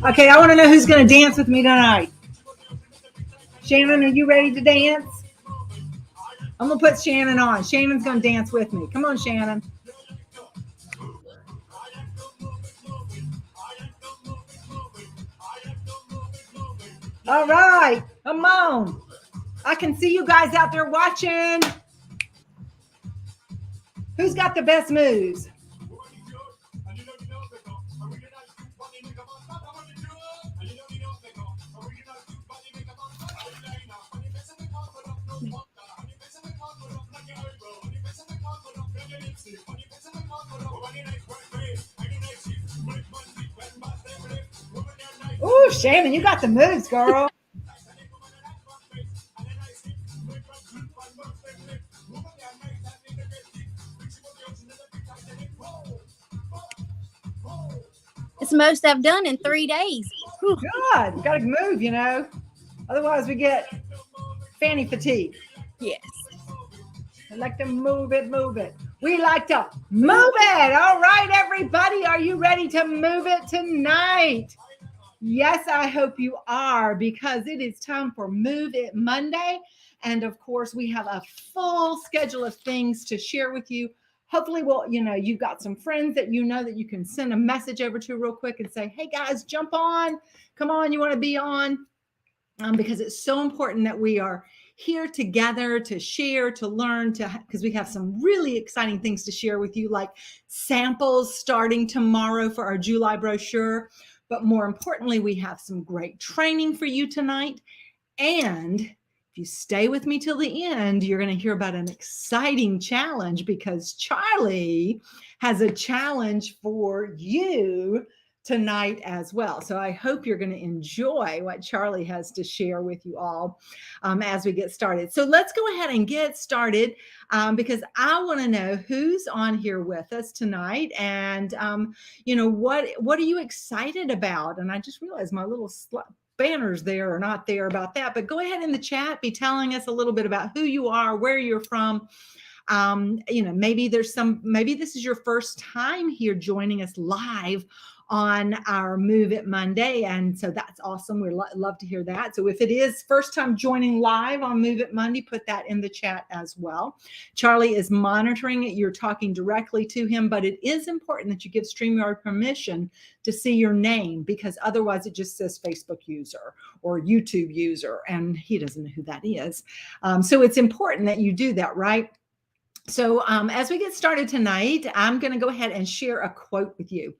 Okay, I want to know who's going to dance with me tonight. Shannon, are you ready to dance? I'm going to put Shannon on. Shannon's going to dance with me. Come on, Shannon. All right, come on. I can see you guys out there watching. Who's got the best moves? Ooh, Shannon, you got the moves, girl. It's the most I've done in 3 days. Whew. Good. You got to move, you know. Otherwise, we get fanny fatigue. Yes. I like to move it, move it. We like to move it. All right, everybody. Are you ready to move it tonight? Yes, I hope you are, because it is time for Move It Monday. And of course, we have a full schedule of things to share with you. Hopefully, you've got some friends that you know that you can send a message over to real quick and say, hey guys, jump on. Come on, you want to be on? Because it's so important that we are here together to share, to learn, because we have some really exciting things to share with you, like samples starting tomorrow for our July brochure. But more importantly, we have some great training for you tonight. And if you stay with me till the end, you're going to hear about an exciting challenge, because Charlie has a challenge for you tonight as well. So I hope you're going to enjoy what Charlie has to share with you all as we get started. So let's go ahead and get started, because I want to know who's on here with us tonight, and what are you excited about? And I just realized my little banners there are not there about that, but go ahead in the chat, be telling us a little bit about who you are, where you're from. Maybe this is your first time here joining us live on our Move It Monday. And so that's awesome. We'd love to hear that. So if it is first time joining live on Move It Monday, put that in the chat as well. Charlie is monitoring it. You're talking directly to him, but it is important that you give StreamYard permission to see your name, because otherwise it just says Facebook user or YouTube user, and he doesn't know who that is. So it's important that you do that, right? So as we get started tonight, I'm going to go ahead and share a quote with you,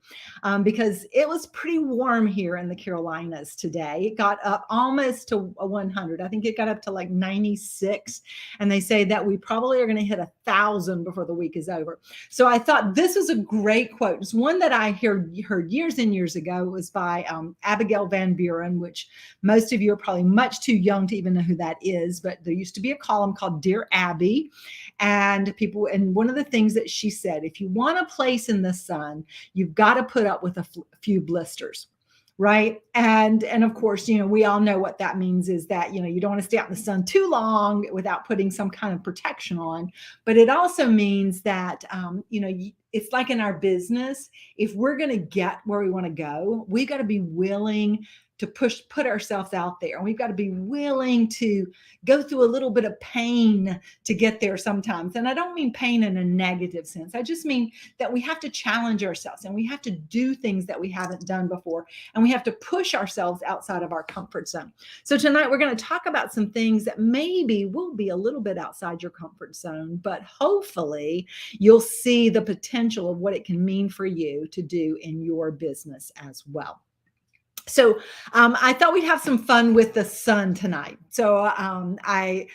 because it was pretty warm here in the Carolinas today. It got up almost to 100. I think it got up to like 96. And they say that we probably are going to hit 1,000 before the week is over. So I thought this was a great quote. It's one that I heard years and years ago. It was by Abigail Van Buren, which most of you are probably much too young to even know who that is. But there used to be a column called Dear Abby. And one of the things that she said, if you want a place in the sun, you've got to put up with a few blisters, right? And of course, we all know what that means is that, you don't want to stay out in the sun too long without putting some kind of protection on. But it also means that, it's like in our business, if we're going to get where we want to go, we've got to be willing to put ourselves out there. And we've got to be willing to go through a little bit of pain to get there sometimes. And I don't mean pain in a negative sense. I just mean that we have to challenge ourselves, and we have to do things that we haven't done before. And we have to push ourselves outside of our comfort zone. So tonight we're going to talk about some things that maybe will be a little bit outside your comfort zone, but hopefully you'll see the potential of what it can mean for you to do in your business as well. So I thought we'd have some fun with the sun tonight. So I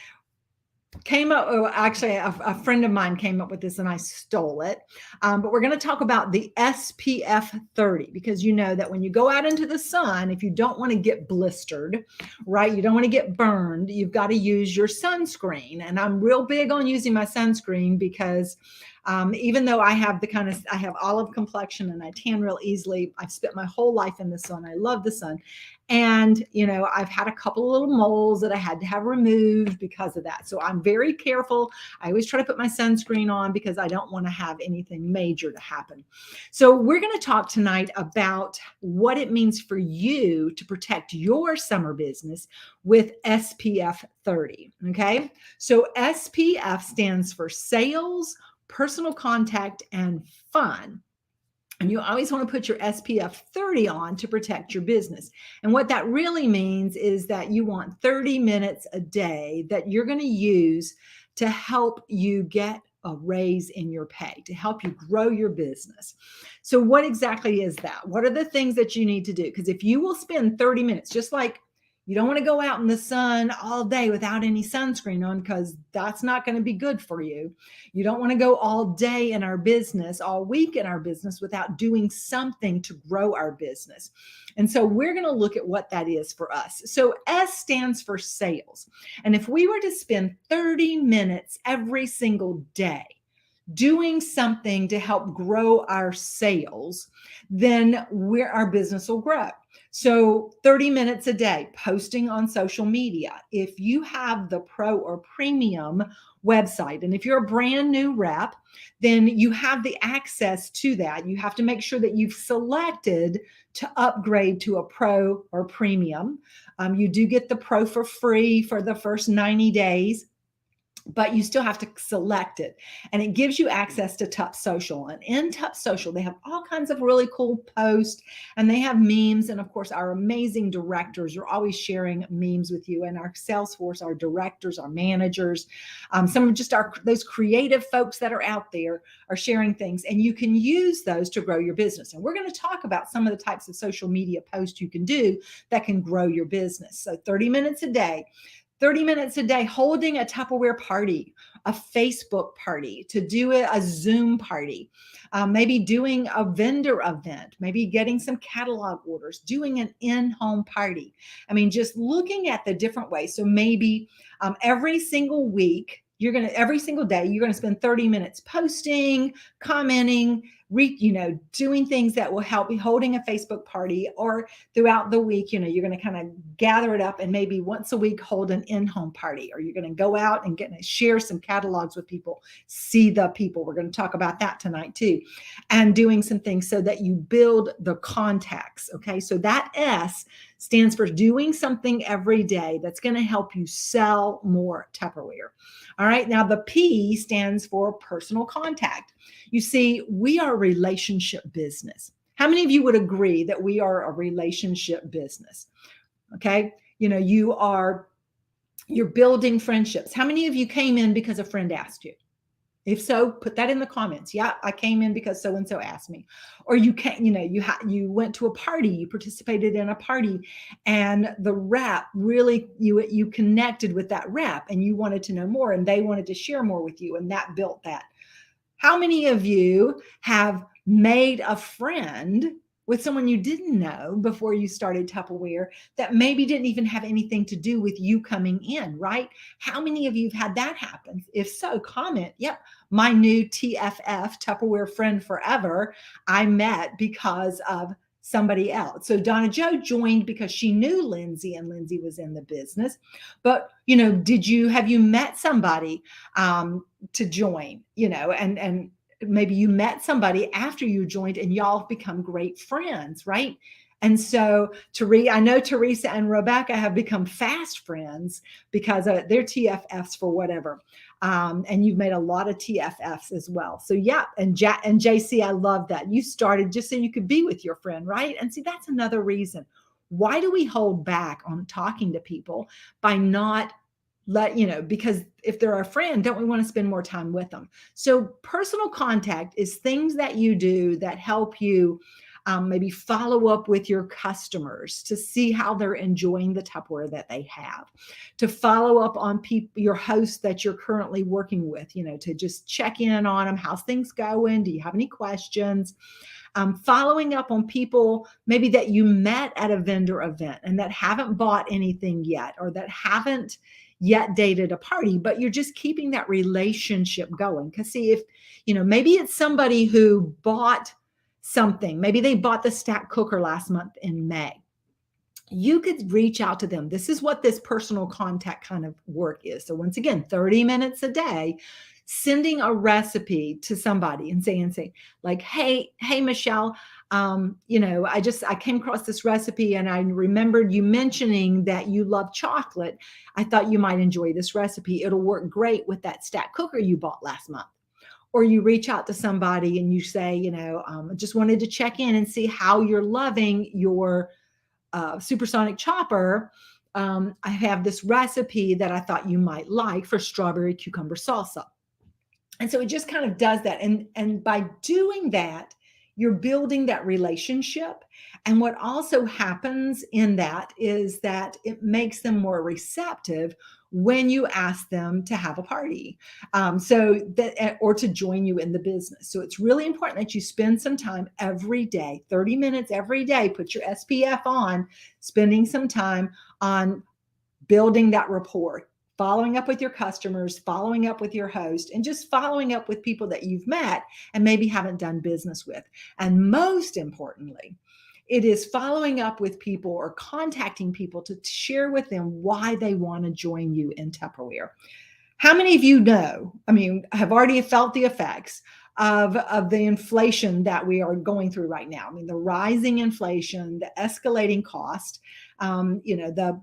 came up, actually a friend of mine came up with this and I stole it. But we're going to talk about the SPF 30, because you know that when you go out into the sun, if you don't want to get blistered, right, you don't want to get burned, you've got to use your sunscreen. And I'm real big on using my sunscreen because Even though I have I have olive complexion and I tan real easily. I've spent my whole life in the sun. I love the sun. And, I've had a couple of little moles that I had to have removed because of that. So I'm very careful. I always try to put my sunscreen on because I don't want to have anything major to happen. So we're going to talk tonight about what it means for you to protect your summer business with SPF 30. Okay. So SPF stands for sales, personal contact, and fun. And you always want to put your SPF 30 on to protect your business. And what that really means is that you want 30 minutes a day that you're going to use to help you get a raise in your pay, to help you grow your business. So what exactly is that? What are the things that you need to do? Because if you will spend 30 minutes, just like you don't want to go out in the sun all day without any sunscreen on, because that's not going to be good for you. You don't want to go all day in our business, all week in our business without doing something to grow our business. And so we're going to look at what that is for us. So S stands for sales. And if we were to spend 30 minutes every single day doing something to help grow our sales, then our business will grow. So 30 minutes a day, posting on social media. If you have the pro or premium website, and if you're a brand new rep, then you have the access to that. You have to make sure that you've selected to upgrade to a pro or premium. You do get the pro for free for the first 90 days. But you still have to select it. And it gives you access to Tup Social. And in Tup Social, they have all kinds of really cool posts, and they have memes. And of course, our amazing directors are always sharing memes with you. And our sales force, our directors, our managers, some of just those creative folks that are out there are sharing things. And you can use those to grow your business. And we're going to talk about some of the types of social media posts you can do that can grow your business. So 30 minutes a day. 30 minutes a day, holding a Tupperware party, a Facebook party, to do a Zoom party, maybe doing a vendor event, maybe getting some catalog orders, doing an in-home party. I mean, just looking at the different ways. So maybe every single week, every single day, you're going to spend 30 minutes posting, commenting, doing things that will help you, holding a Facebook party, or throughout the week, you're going to kind of gather it up and maybe once a week hold an in-home party, or you're going to go out and share some catalogs with people, see the people. We're going to talk about that tonight too, and doing some things so that you build the contacts. Okay. So that S stands for doing something every day that's going to help you sell more Tupperware. All right. Now the P stands for personal contact. You see, we are a relationship business. How many of you would agree that we are a relationship business? Okay. You're building friendships. How many of you came in because a friend asked you? If so, put that in the comments. Yeah, I came in because so-and-so asked me. Or you went to a party, you participated in a party, and the rep really, you connected with that rep and you wanted to know more and they wanted to share more with you, and that built that. How many of you have made a friend with someone you didn't know before you started Tupperware that maybe didn't even have anything to do with you coming in, right? How many of you have had that happen? If so, comment, yep, my new TFF, Tupperware Friend Forever, I met because of somebody else. So Donna Jo joined because she knew Lindsay, and Lindsay was in the business. But, have you met somebody to join, and maybe you met somebody after you joined and y'all have become great friends, right? And so I know Teresa and Rebecca have become fast friends because they're TFFs for whatever. And you've made a lot of TFFs as well. So yeah, and JC, I love that. You started just so you could be with your friend, right? And see, that's another reason. Why do we hold back on talking to people by not because if they're our friend, don't we want to spend more time with them? So personal contact is things that you do that help you maybe follow up with your customers to see how they're enjoying the Tupperware that they have, to follow up on your hosts that you're currently working with, to just check in on them. How's things going? Do you have any questions? Following up on people maybe that you met at a vendor event and that haven't bought anything yet, or that haven't yet dated a party, but you're just keeping that relationship going. Because see, if, maybe it's somebody who bought something, maybe they bought the stack cooker last month in May. You could reach out to them. This is what this personal contact kind of work is. So once again, 30 minutes a day, sending a recipe to somebody and saying like, hey, Michelle, I came across this recipe and I remembered you mentioning that you love chocolate. I thought you might enjoy this recipe. It'll work great with that stack cooker you bought last month. Or you reach out to somebody and you say, I just wanted to check in and see how you're loving your supersonic chopper. I have this recipe that I thought you might like for strawberry cucumber salsa. And so it just kind of does that. And by doing that, you're building that relationship. And what also happens in that is that it makes them more receptive when you ask them to have a party, or to join you in the business. So it's really important that you spend some time every day, 30 minutes every day, put your SPF on, spending some time on building that rapport, following up with your customers, following up with your host, and just following up with people that you've met and maybe haven't done business with. And most importantly, it is following up with people or contacting people to share with them why they want to join you in Tupperware. How many of you have already felt the effects of the inflation that we are going through right now? The rising inflation, the escalating cost, the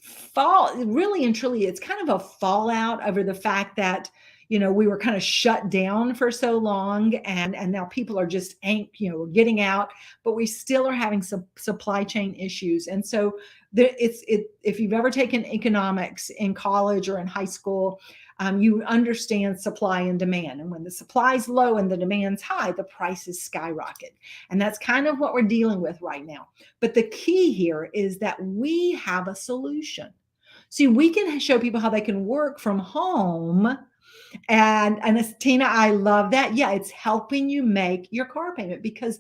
fall, really and truly, it's kind of a fallout over the fact that, we were kind of shut down for so long, and now people are just we're getting out, but we still are having some supply chain issues. And so if you've ever taken economics in college or in high school, you understand supply and demand. And when the supply is low and the demand's high, the prices skyrocket. And that's kind of what we're dealing with right now. But the key here is that we have a solution. See, we can show people how they can work from home. And as Tina, I love that. Yeah, it's helping you make your car payment because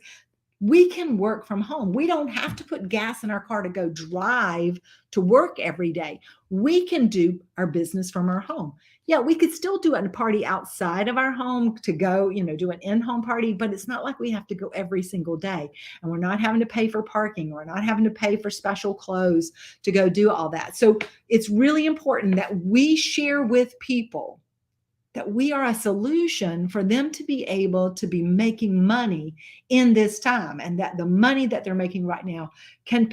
we can work from home. We don't have to put gas in our car to go drive to work every day. We can do our business from our home. Yeah, we could still do a party outside of our home to go, do an in-home party, but it's not like we have to go every single day. And we're not having to pay for parking. We're not having to pay for special clothes to go do all that. So it's really important that we share with people that we are a solution for them to be able to be making money in this time, and that the money that they're making right now can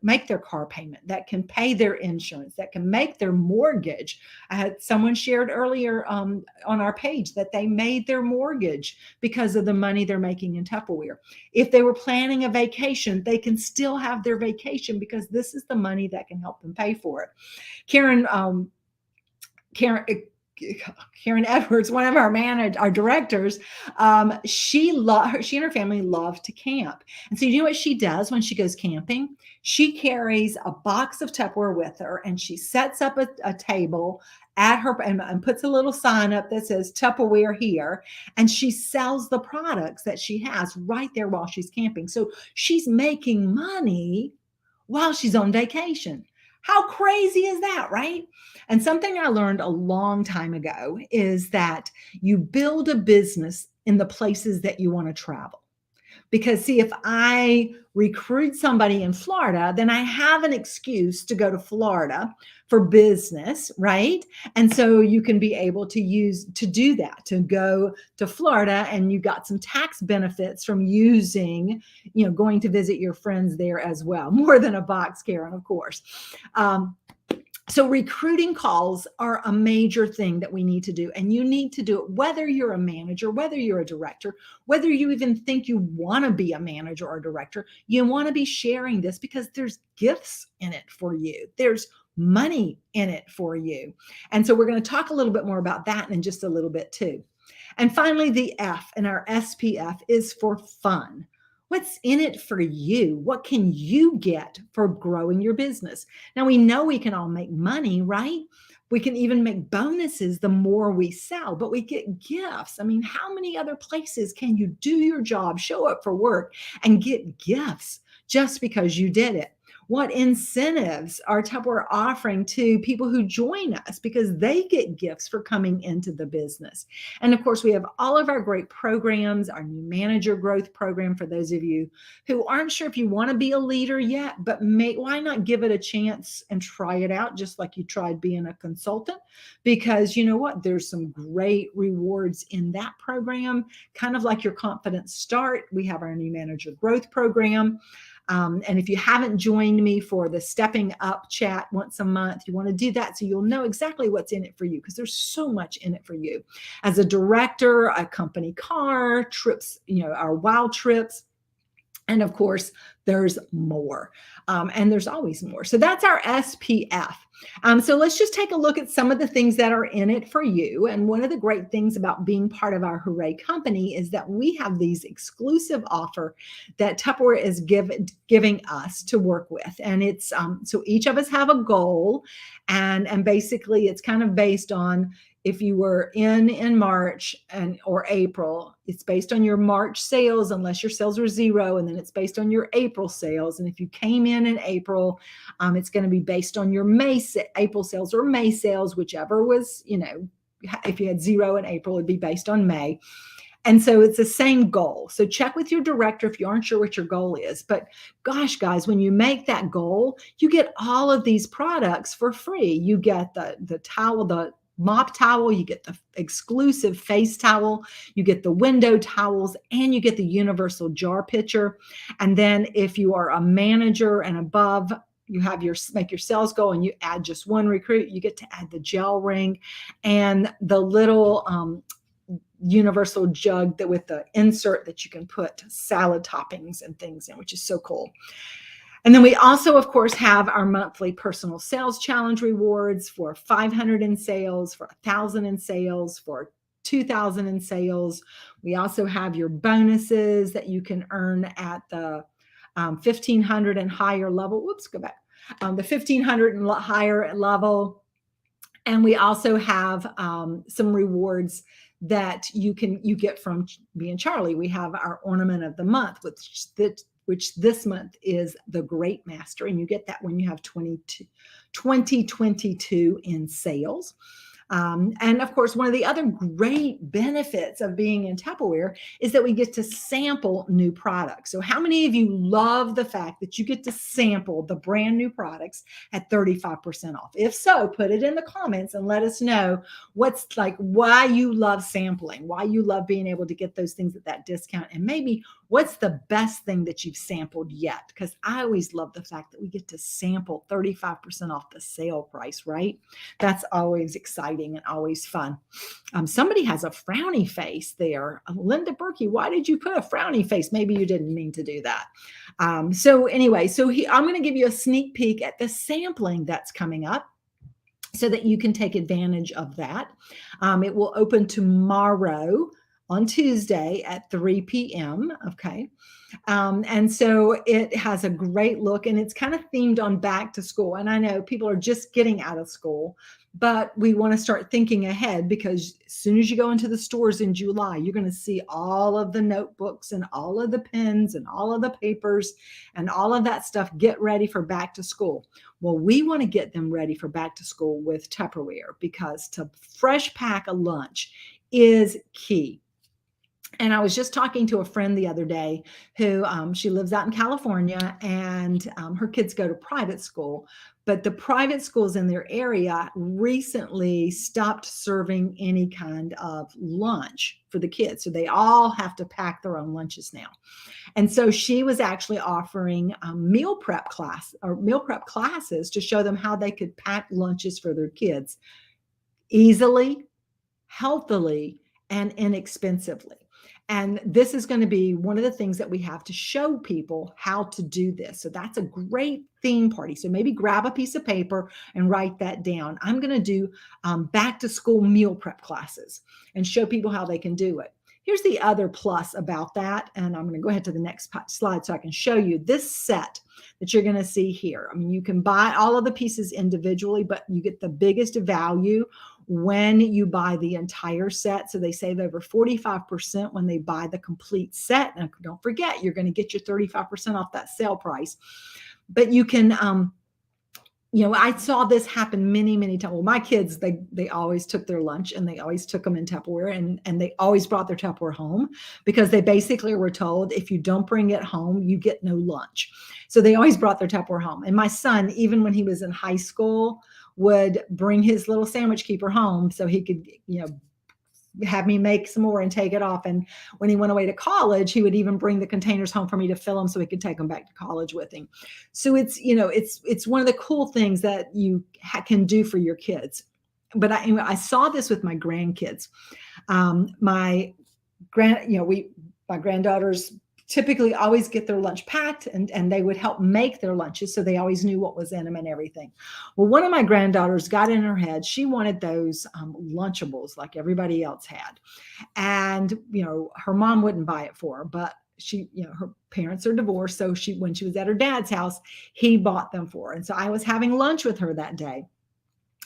make their car payment, that can pay their insurance, that can make their mortgage. I had someone shared earlier on our page that they made their mortgage because of the money they're making in Tupperware. If they were planning a vacation, they can still have their vacation because this is the money that can help them pay for it. Karen Edwards, one of our directors, she and her family love to camp. And so you know what she does when she goes camping? She carries a box of Tupperware with her, and she sets up a table at her and puts a little sign up that says Tupperware here. And she sells the products that she has right there while she's camping. So she's making money while she's on vacation. How crazy is that, right? And something I learned a long time ago is that you build a business in the places that you want to travel. Because see, if I recruit somebody in Florida, then I have an excuse to go to Florida for business, right? And so you can be able to do that, to go to Florida, and you got some tax benefits from going to visit your friends there as well. More than a box, Karen, of course. So recruiting calls are a major thing that we need to do. And you need to do it whether you're a manager, whether you're a director, whether you even think you want to be a manager or a director. You want to be sharing this because there's gifts in it for you. There's money in it for you. And so we're going to talk a little bit more about that in just a little bit too. And finally, the F in our SPF is for fun. What's in it for you? What can you get for growing your business? Now, we know we can all make money, right? We can even make bonuses the more we sell, but we get gifts. How many other places can you do your job, show up for work, and get gifts just because you did it? what incentives are Tupperware offering to people who join us, because they get gifts for coming into the business. And of course, we have all of our great programs, our new manager growth program for those of you who aren't sure if you want to be a leader yet, but why not give it a chance and try it out just like you tried being a consultant? Because you know what? There's some great rewards in that program, kind of like your Confidence Start. We have our new manager growth program. And if you haven't joined me for the Stepping Up chat once a month, you want to do that so you'll know exactly what's in it for you, because there's so much in it for you. As a director, a company car, trips, our wild trips. And of course, there's more. And there's always more. So that's our SPF. So let's just take a look at some of the things that are in it for you. And one of the great things about being part of our Hooray company is that we have these exclusive offer that Tupperware is giving us to work with. And it's so each of us have a goal. And basically, it's kind of based on, if you were in March or April, it's based on your March sales, unless your sales were zero, and then it's based on your April sales. And if you came in April, it's going to be based on your April sales or May sales, whichever was, if you had zero in April, it'd be based on May. And so it's the same goal. So check with your director if you aren't sure what your goal is. But gosh, guys, when you make that goal, you get all of these products for free. You get the towel, the mop towel, you get the exclusive face towel, you get the window towels, and you get the universal jar pitcher. And then if you are a manager and above, you have make your sales goal and you add just one recruit, you get to add the gel ring and the little universal jug with the insert that you can put salad toppings and things in, which is so cool. And then we also, of course, have our monthly personal sales challenge rewards for 500 in sales, for 1,000 in sales, for 2,000 in sales. We also have your bonuses that you can earn at the 1,500 and higher level. Whoops, go back. The 1,500 and higher level. And we also have some rewards that you get from being Charlie. We have our ornament of the month, which this month is the Great Master, and you get that when you have 2022 in sales. And of course, one of the other great benefits of being in Tupperware is that we get to sample new products. So how many of you love the fact that you get to sample the brand new products at 35% off? If so, put it in the comments and let us know why you love sampling, why you love being able to get those things at that discount, and maybe what's the best thing that you've sampled yet? Because I always love the fact that we get to sample 35% off the sale price, right? That's always exciting and always fun. Somebody has a frowny face there. Linda Berkey, why did you put a frowny face? Maybe you didn't mean to do that. So anyway, I'm going to give you a sneak peek at the sampling that's coming up, so that you can take advantage of that. It will open tomorrow on Tuesday at 3 p.m. Okay. And so it has a great look, and it's kind of themed on back to school. And I know people are just getting out of school, but we want to start thinking ahead, because as soon as you go into the stores in July, you're going to see all of the notebooks and all of the pens and all of the papers and all of that stuff get ready for back to school. Well, we want to get them ready for back to school with Tupperware, because to fresh pack a lunch is key. And I was just talking to a friend the other day who she lives out in California, and her kids go to private school. But the private schools in their area recently stopped serving any kind of lunch for the kids. So they all have to pack their own lunches now. And so she was actually offering meal prep classes to show them how they could pack lunches for their kids easily, healthily, and inexpensively. And this is going to be one of the things that we have to show people how to do this. So that's a great theme party. So maybe grab a piece of paper and write that down. I'm going to do back to school meal prep classes and show people how they can do it. Here's the other plus about that. And I'm going to go ahead to the next slide so I can show you this set that you're going to see here. I mean, you can buy all of the pieces individually, but you get the biggest value when you buy the entire set. So they save over 45% when they buy the complete set. And don't forget, you're going to get your 35% off that sale price. But you can, I saw this happen many, many times. Well, my kids, they always took their lunch and they always took them in Tupperware, and they always brought their Tupperware home because they basically were told, if you don't bring it home, you get no lunch. So they always brought their Tupperware home. And my son, even when he was in high school, would bring his little sandwich keeper home so he could, have me make some more and take it off. And when he went away to college, he would even bring the containers home for me to fill them so he could take them back to college with him. So it's one of the cool things that you can do for your kids. But I saw this with my grandkids. My granddaughters typically always get their lunch packed, and they would help make their lunches. So they always knew what was in them and everything. Well, one of my granddaughters got in her head. She wanted those Lunchables like everybody else had. And, her mom wouldn't buy it for her, but her parents are divorced. So when she was at her dad's house, he bought them for her. And so I was having lunch with her that day.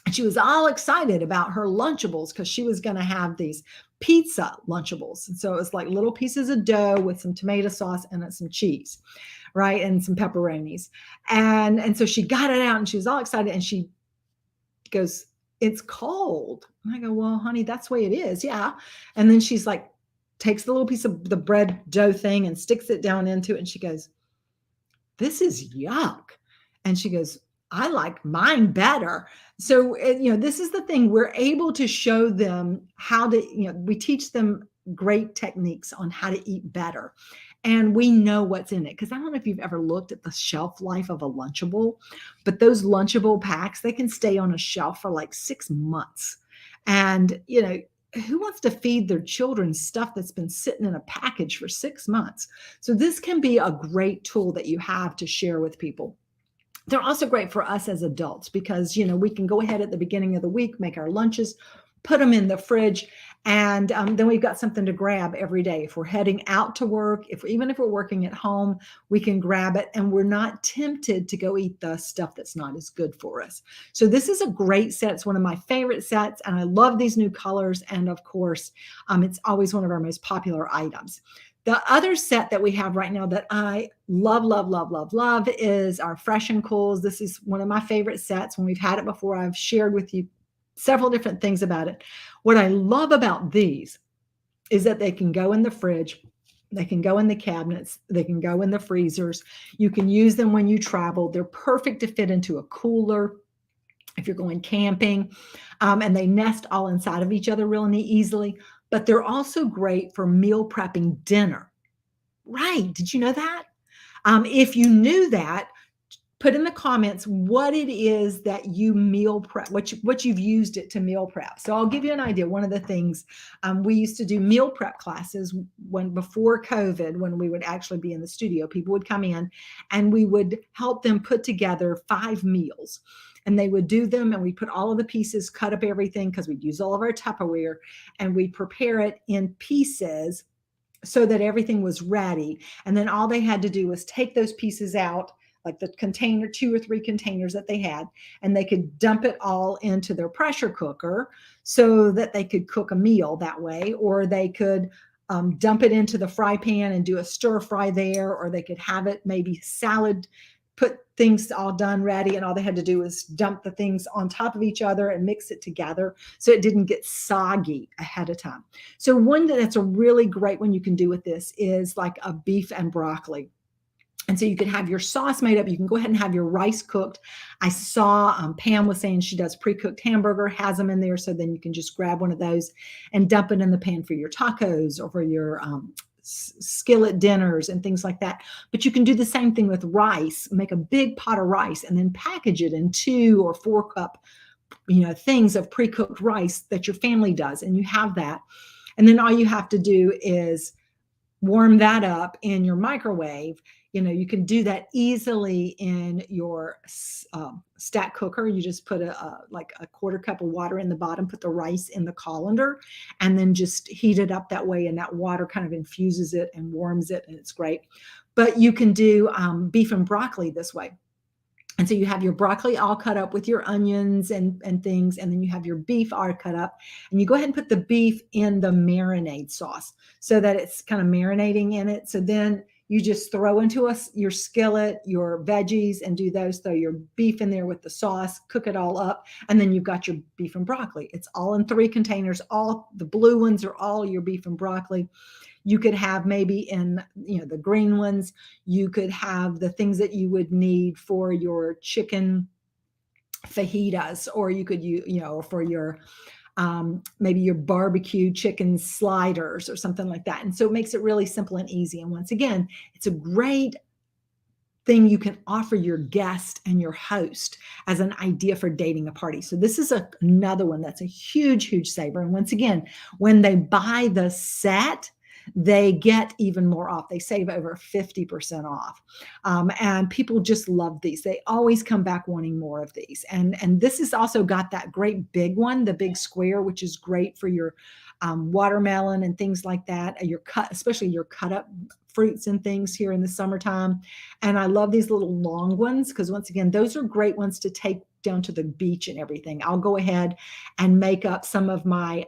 And she was all excited about her Lunchables because she was going to have these pizza Lunchables. And so it was like little pieces of dough with some tomato sauce and some cheese, right? And some pepperonis. And so she got it out and she was all excited. And she goes, "It's cold." And I go, "Well, honey, that's the way it is." Yeah. And then she's like, takes the little piece of the bread dough thing and sticks it down into it. And she goes, "This is yuck." And she goes, "I like mine better." So, this is the thing. We're able to show them how to, we teach them great techniques on how to eat better. And we know what's in it. Because I don't know if you've ever looked at the shelf life of a Lunchable, but those Lunchable packs, they can stay on a shelf for like 6 months. And, who wants to feed their children stuff that's been sitting in a package for 6 months? So this can be a great tool that you have to share with people. They're also great for us as adults because, we can go ahead at the beginning of the week, make our lunches, put them in the fridge, and then we've got something to grab every day. If we're heading out to work, even if we're working at home, we can grab it, and we're not tempted to go eat the stuff that's not as good for us. So this is a great set. It's one of my favorite sets, and I love these new colors. And of course, it's always one of our most popular items. The other set that we have right now that I love, love, love, love, love is our Fresh and Cools. This is one of my favorite sets. When we've had it before, I've shared with you several different things about it. What I love about these is that they can go in the fridge, they can go in the cabinets, they can go in the freezers. You can use them when you travel. They're perfect to fit into a cooler if you're going camping, and they nest all inside of each other really easily. But they're also great for meal prepping dinner. Right. Did you know that? If you knew that, put in the comments what it is that you meal prep, what you've used it to meal prep. So I'll give you an idea. One of the things we used to do meal prep classes before COVID, when we would actually be in the studio, people would come in and we would help them put together 5 meals. And they would do them, and we put all of the pieces, cut up everything because we'd use all of our Tupperware, and we prepare it in pieces so that everything was ready. And then all they had to do was take those pieces out, like the container, 2 or 3 containers that they had, and they could dump it all into their pressure cooker so that they could cook a meal that way, or they could dump it into the fry pan and do a stir fry there, or they could have it maybe salad, put things all done ready, and all they had to do was dump the things on top of each other and mix it together so it didn't get soggy ahead of time. So one that's a really great one you can do with this is like a beef and broccoli. And so you can have your sauce made up. You can go ahead and have your rice cooked. I saw Pam was saying she does pre-cooked hamburger, has them in there. So then you can just grab one of those and dump it in the pan for your tacos or for your skillet dinners and things like that. But you can do the same thing with rice. Make a big pot of rice and then package it in 2 or 4 cup, things of pre-cooked rice that your family does. And you have that. And then all you have to do is warm that up in your microwave. You can do that easily in your stack cooker. You just put a 1/4 cup of water in the bottom, put the rice in the colander, and then just heat it up that way. And that water kind of infuses it and warms it, and it's great. But you can do beef and broccoli this way. And so you have your broccoli all cut up with your onions and things, and then you have your beef all cut up, and you go ahead and put the beef in the marinade sauce so that it's kind of marinating in it. So then You just throw into your skillet your veggies and do those. Throw your beef in there with the sauce, cook it all up, and then you've got your beef and broccoli. It's all in 3 containers. All the blue ones are all your beef and broccoli. You could have maybe in, the green ones, you could have the things that you would need for your chicken fajitas, or you could, for your, maybe your barbecue chicken sliders or something like that. And so it makes it really simple and easy. And once again, it's a great thing you can offer your guest and your host as an idea for dating a party. So this is another one that's a huge, huge saver. And once again, when they buy the set, they get even more off. They save over 50% off. And people just love these. They always come back wanting more of these. And this has also got that great big one, the big square, which is great for your watermelon and things like that. Especially your cut up fruits and things here in the summertime. And I love these little long ones because once again, those are great ones to take down to the beach and everything. I'll go ahead and make up some of my,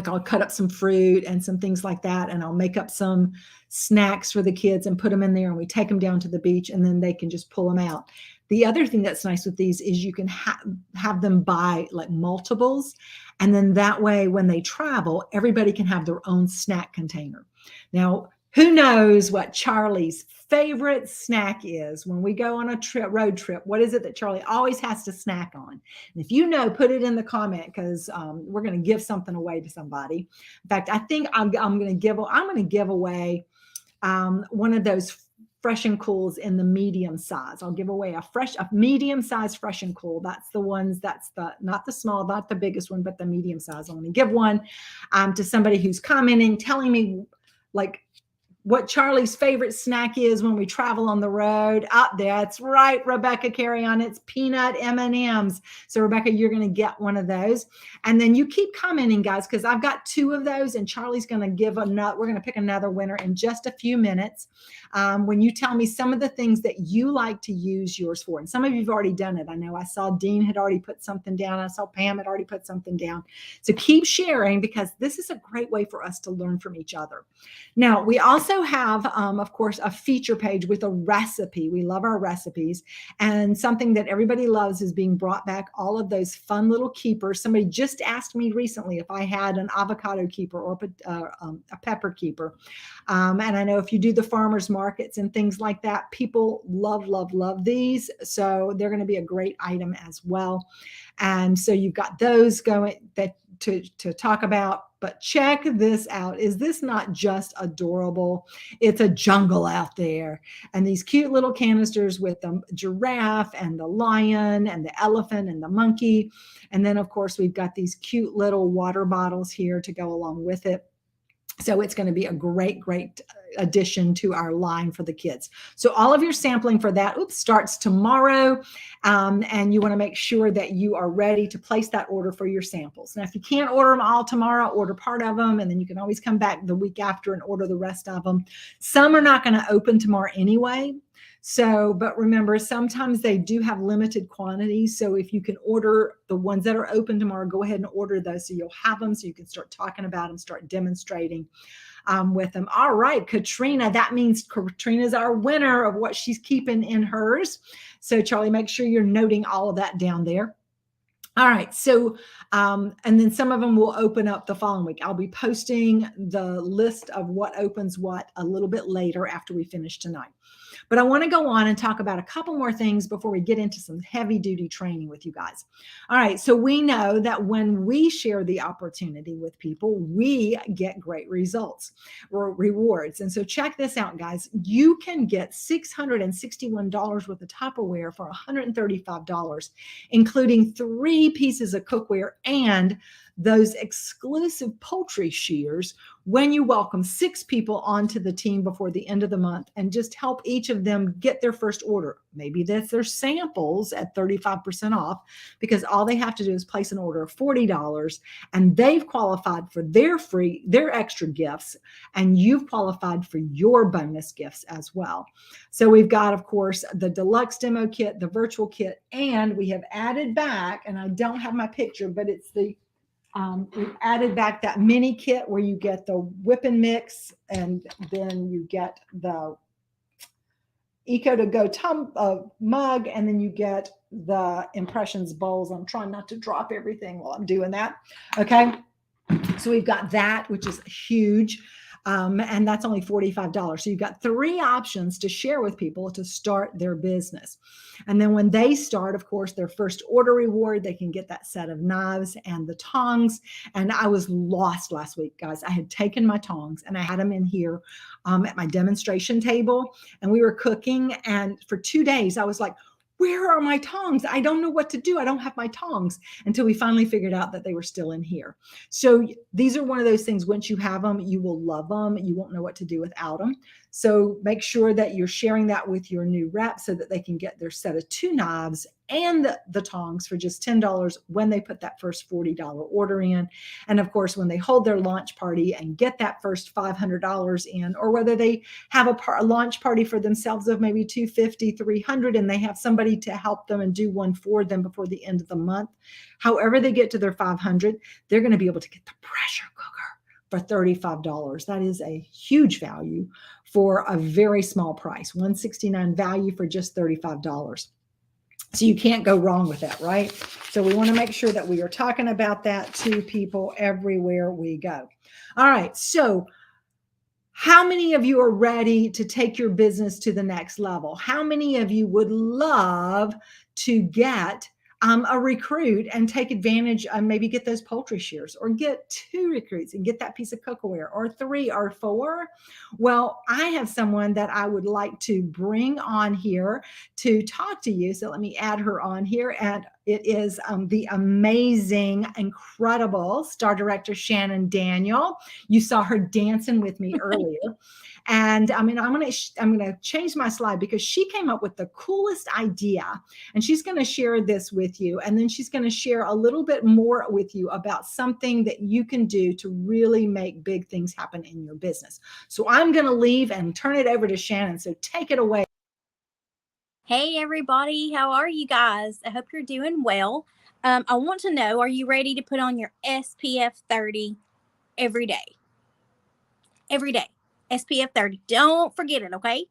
I'll cut up some fruit and some things like that. And I'll make up some snacks for the kids and put them in there, and we take them down to the beach, and then they can just pull them out. The other thing that's nice with these is you can have them buy like multiples. And then that way, when they travel, everybody can have their own snack container. Now, who knows what Charlie's favorite snack is when we go on a road trip? What is it that Charlie always has to snack on? And if you know, put it in the comment, because we're going to give something away to somebody. In fact, I think I'm going to give away one of those Fresh and Cools in the medium size. I'll give away a medium size Fresh and Cool. That's the ones, not the small, not the biggest one, but the medium size. I'm going to give one to somebody who's commenting, telling me like what Charlie's favorite snack is when we travel on the road. That's right, Rebecca, carry on. It's peanut M&Ms. So Rebecca, you're going to get one of those. And then you keep commenting, guys, because I've got 2 of those, and Charlie's going to we're going to pick another winner in just a few minutes. When you tell me some of the things that you like to use yours for. And some of you've already done it. I know I saw Dean had already put something down. I saw Pam had already put something down. So keep sharing, because this is a great way for us to learn from each other. Now, we also have, of course, a feature page with a recipe. We love our recipes. And something that everybody loves is being brought back all of those fun little keepers. Somebody just asked me recently if I had an avocado keeper or a pepper keeper. And I know if you do the farmers markets and things like that, people love, love, love these. So they're going to be a great item as well. And so you've got those going to talk about. But check this out. Is this not just adorable? It's a jungle out there. And these cute little canisters with the giraffe and the lion and the elephant and the monkey. And then, of course, we've got these cute little water bottles here to go along with it. So it's going to be a great, great addition to our line for the kids. So all of your sampling for that starts tomorrow. And you want to make sure that you are ready to place that order for your samples. Now, if you can't order them all tomorrow, order part of them, and then you can always come back the week after and order the rest of them. Some are not going to open tomorrow anyway. So, but remember, sometimes they do have limited quantities. So if you can order the ones that are open tomorrow, go ahead and order those so you'll have them, so you can start talking about them, start demonstrating with them. All right, Katrina, that means Katrina's our winner of what she's keeping in hers. So Charlie, make sure you're noting all of that down there. All right. So, and then some of them will open up the following week. I'll be posting the list of what opens what a little bit later after we finish tonight. But I want to go on and talk about a couple more things before we get into some heavy duty training with you guys. All right. So we know that when we share the opportunity with people, we get great results or rewards. And so check this out, guys. You can get $661 worth of Tupperware for $135, including 3 pieces of cookware and those exclusive poultry shears when you welcome 6 people onto the team before the end of the month and just help each of them get their first order. Maybe that's their samples at 35% off, because all they have to do is place an order of $40 and they've qualified for their extra gifts, and you've qualified for your bonus gifts as well. So we've got, of course, the deluxe demo kit, the virtual kit, and we have added back, and I don't have my picture, but it's the We added back that mini kit where you get the whip and mix, and then you get the Eco to Go mug, and then you get the Impressions bowls. I'm trying not to drop everything while I'm doing that. Okay. So we've got that, which is huge. And that's only $45. So you've got 3 options to share with people to start their business. And then when they start, of course, their first order reward, they can get that set of knives and the tongs. And I was lost last week, guys. I had taken my tongs and I had them in here at my demonstration table, and we were cooking. And for 2 days, I was like, where are my tongs? I don't know what to do. I don't have my tongs, until we finally figured out that they were still in here. So these are one of those things, once you have them, you will love them. You won't know what to do without them. So make sure that you're sharing that with your new rep so that they can get their set of 2 knives and the tongs for just $10 when they put that first $40 order in. And of course, when they hold their launch party and get that first $500 in, or whether they have a launch party for themselves of maybe $250, $300, and they have somebody to help them and do one for them before the end of the month, however they get to their $500, they're going to be able to get the pressure cooker for $35. That is a huge value for a very small price. $169 value for just $35. So you can't go wrong with that, right? So we want to make sure that we are talking about that to people everywhere we go. All right. So how many of you are ready to take your business to the next level? How many of you would love to get a recruit and take advantage of, maybe get those poultry shears, or get 2 recruits and get that piece of cookware, or 3 or 4? Well, I have someone that I would like to bring on here to talk to you. So let me add her on here. And it is the amazing, incredible Star Director Shannon Daniel. You saw her dancing with me earlier. And I mean, I'm gonna change my slide because she came up with the coolest idea, and she's going to share this with you. And then she's going to share a little bit more with you about something that you can do to really make big things happen in your business. So I'm going to leave and turn it over to Shannon. So take it away. Hey, everybody. How are you guys? I hope you're doing well. I want to know, are you ready to put on your SPF 30 every day? Every day. SPF 30. Don't forget it, okay?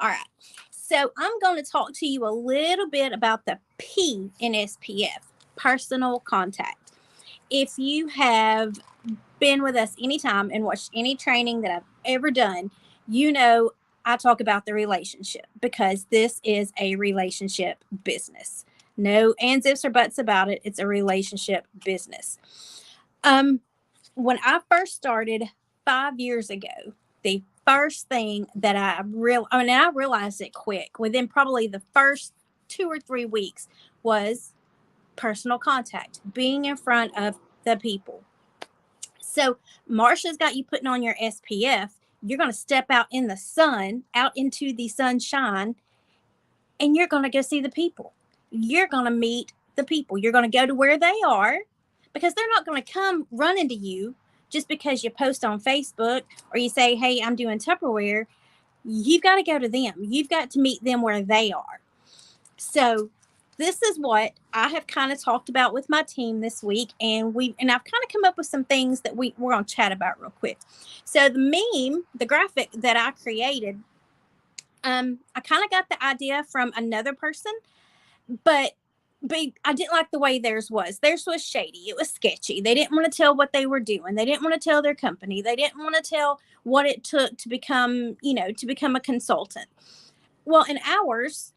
All right. So I'm going to talk to you a little bit about the P in SPF, personal contact. If you have been with us anytime and watched any training that I've ever done, you know I talk about the relationship, because this is a relationship business. No ands, ifs, or buts about it. It's a relationship business. When I first started 5 years ago, the first thing that I realized it quick, within probably the first 2 or 3 weeks, was personal contact, being in front of the people. So Marsha's got you putting on your SPF. You're going to step out in the sun, out into the sunshine, and you're going to go see the people. You're going to meet the people. You're going to go to where they are, because they're not going to come running to you just because you post on Facebook or you say, hey, I'm doing Tupperware. You've got to go to them. You've got to meet them where they are. So this is what I have kind of talked about with my team this week. And I've kind of come up with some things that we're going to chat about real quick. So the meme, the graphic that I created, I kind of got the idea from another person, but I didn't like the way theirs was. Theirs was shady. It was sketchy. They didn't want to tell what they were doing. They didn't want to tell their company. They didn't want to tell what it took to become a consultant. Well, in ours,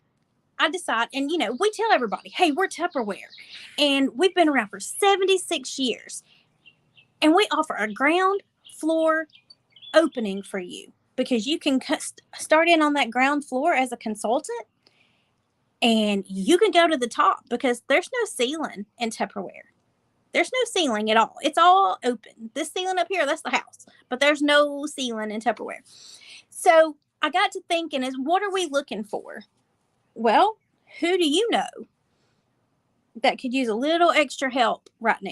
I decide, and we tell everybody, hey, we're Tupperware, and we've been around for 76 years, and we offer a ground floor opening for you, because you can start in on that ground floor as a consultant, and you can go to the top, because there's no ceiling in Tupperware. There's no ceiling at all. It's all open. This ceiling up here, that's the house, but there's no ceiling in Tupperware. So I got to thinking, what are we looking for? Well, who do you know that could use a little extra help right now?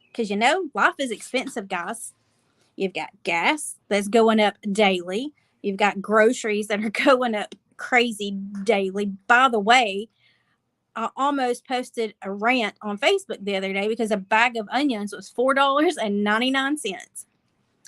Because life is expensive, guys. You've got gas that's going up daily. You've got groceries that are going up crazy daily. By the way, I almost posted a rant on Facebook the other day because a bag of onions was $4.99.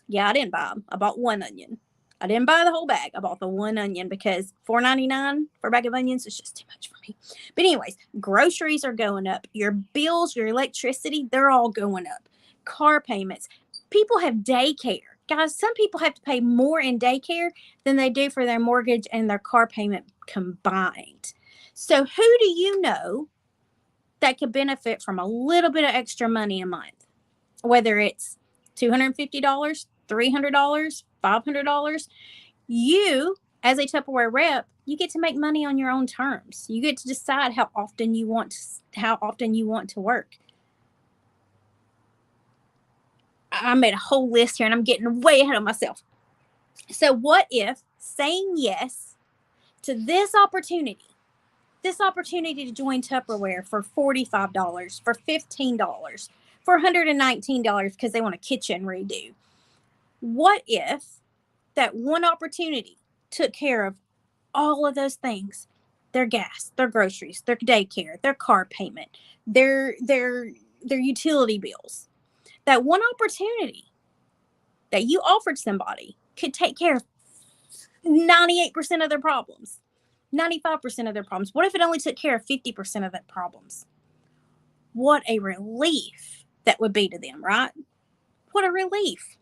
Yeah, I didn't buy them. I bought one onion. I didn't buy the whole bag. I bought the one onion because $4.99 for a bag of onions is just too much for me. But anyways, groceries are going up. Your bills, your electricity, they're all going up. Car payments. People have daycare. Guys, some people have to pay more in daycare than they do for their mortgage and their car payment combined. So who do you know that could benefit from a little bit of extra money a month? Whether it's $250, $300, $500, you, as a Tupperware rep, you get to make money on your own terms. You get to decide how often you want to work. I made a whole list here and I'm getting way ahead of myself. So what if saying yes to this opportunity to join Tupperware for $45, for $15, for $119 because they want a kitchen redo? What if that one opportunity took care of all of those things? Their gas, their groceries, their daycare, their car payment, their utility bills. That one opportunity that you offered somebody could take care of 98% of their problems, 95% of their problems. What if it only took care of 50% of their problems? What a relief that would be to them, right? What a relief.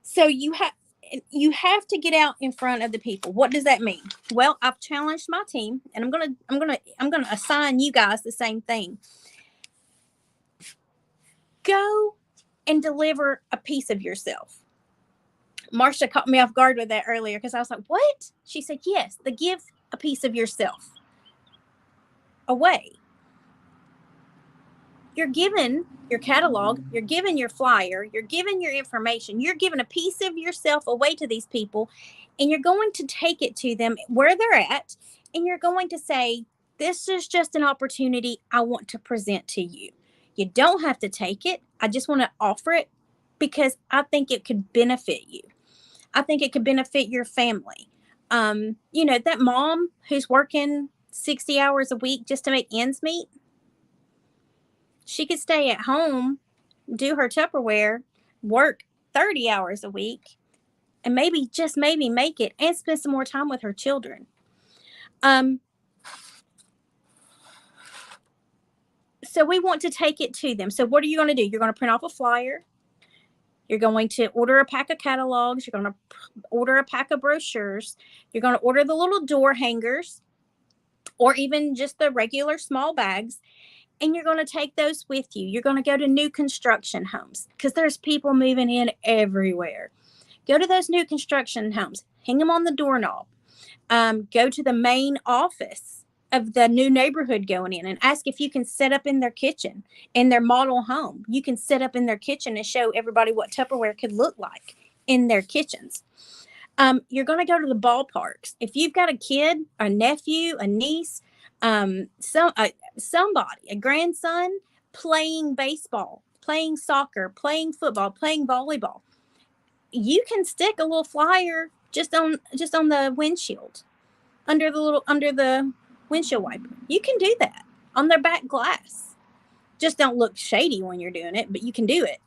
So you have to get out in front of the people. What does that mean? Well, I've challenged my team, and I'm gonna assign you guys the same thing. Go and deliver a piece of yourself. Marcia caught me off guard with that earlier because I was like, what? She said, yes, give a piece of yourself away. You're giving your catalog, you're giving your flyer, you're giving your information, you're giving a piece of yourself away to these people, and you're going to take it to them where they're at, and you're going to say, this is just an opportunity I want to present to you. You don't have to take it. I just want to offer it because I think it could benefit you. I think it could benefit your family. That mom who's working 60 hours a week just to make ends meet, she could stay at home, do her Tupperware, work 30 hours a week, and maybe make it and spend some more time with her children. So we want to take it to them. So what are you going to do? You're going to print off a flyer. You're going to order a pack of catalogs. You're going to order a pack of brochures. You're going to order the little door hangers or even just the regular small bags. And you're going to take those with you. You're going to go to new construction homes because there's people moving in everywhere. Go to those new construction homes. Hang them on the doorknob. Go to the main office of the new neighborhood going in and ask if you can set up in their kitchen, in their model home. You can set up in their kitchen and show everybody what Tupperware could look like in their kitchens. You're going to go to the ballparks. If you've got a kid, a nephew, a niece, somebody, a grandson playing baseball, playing soccer, playing football, playing volleyball, you can stick a little flyer just on the windshield, under the windshield wiper. You can do that on their back glass. Just don't look shady when you're doing it, but you can do it.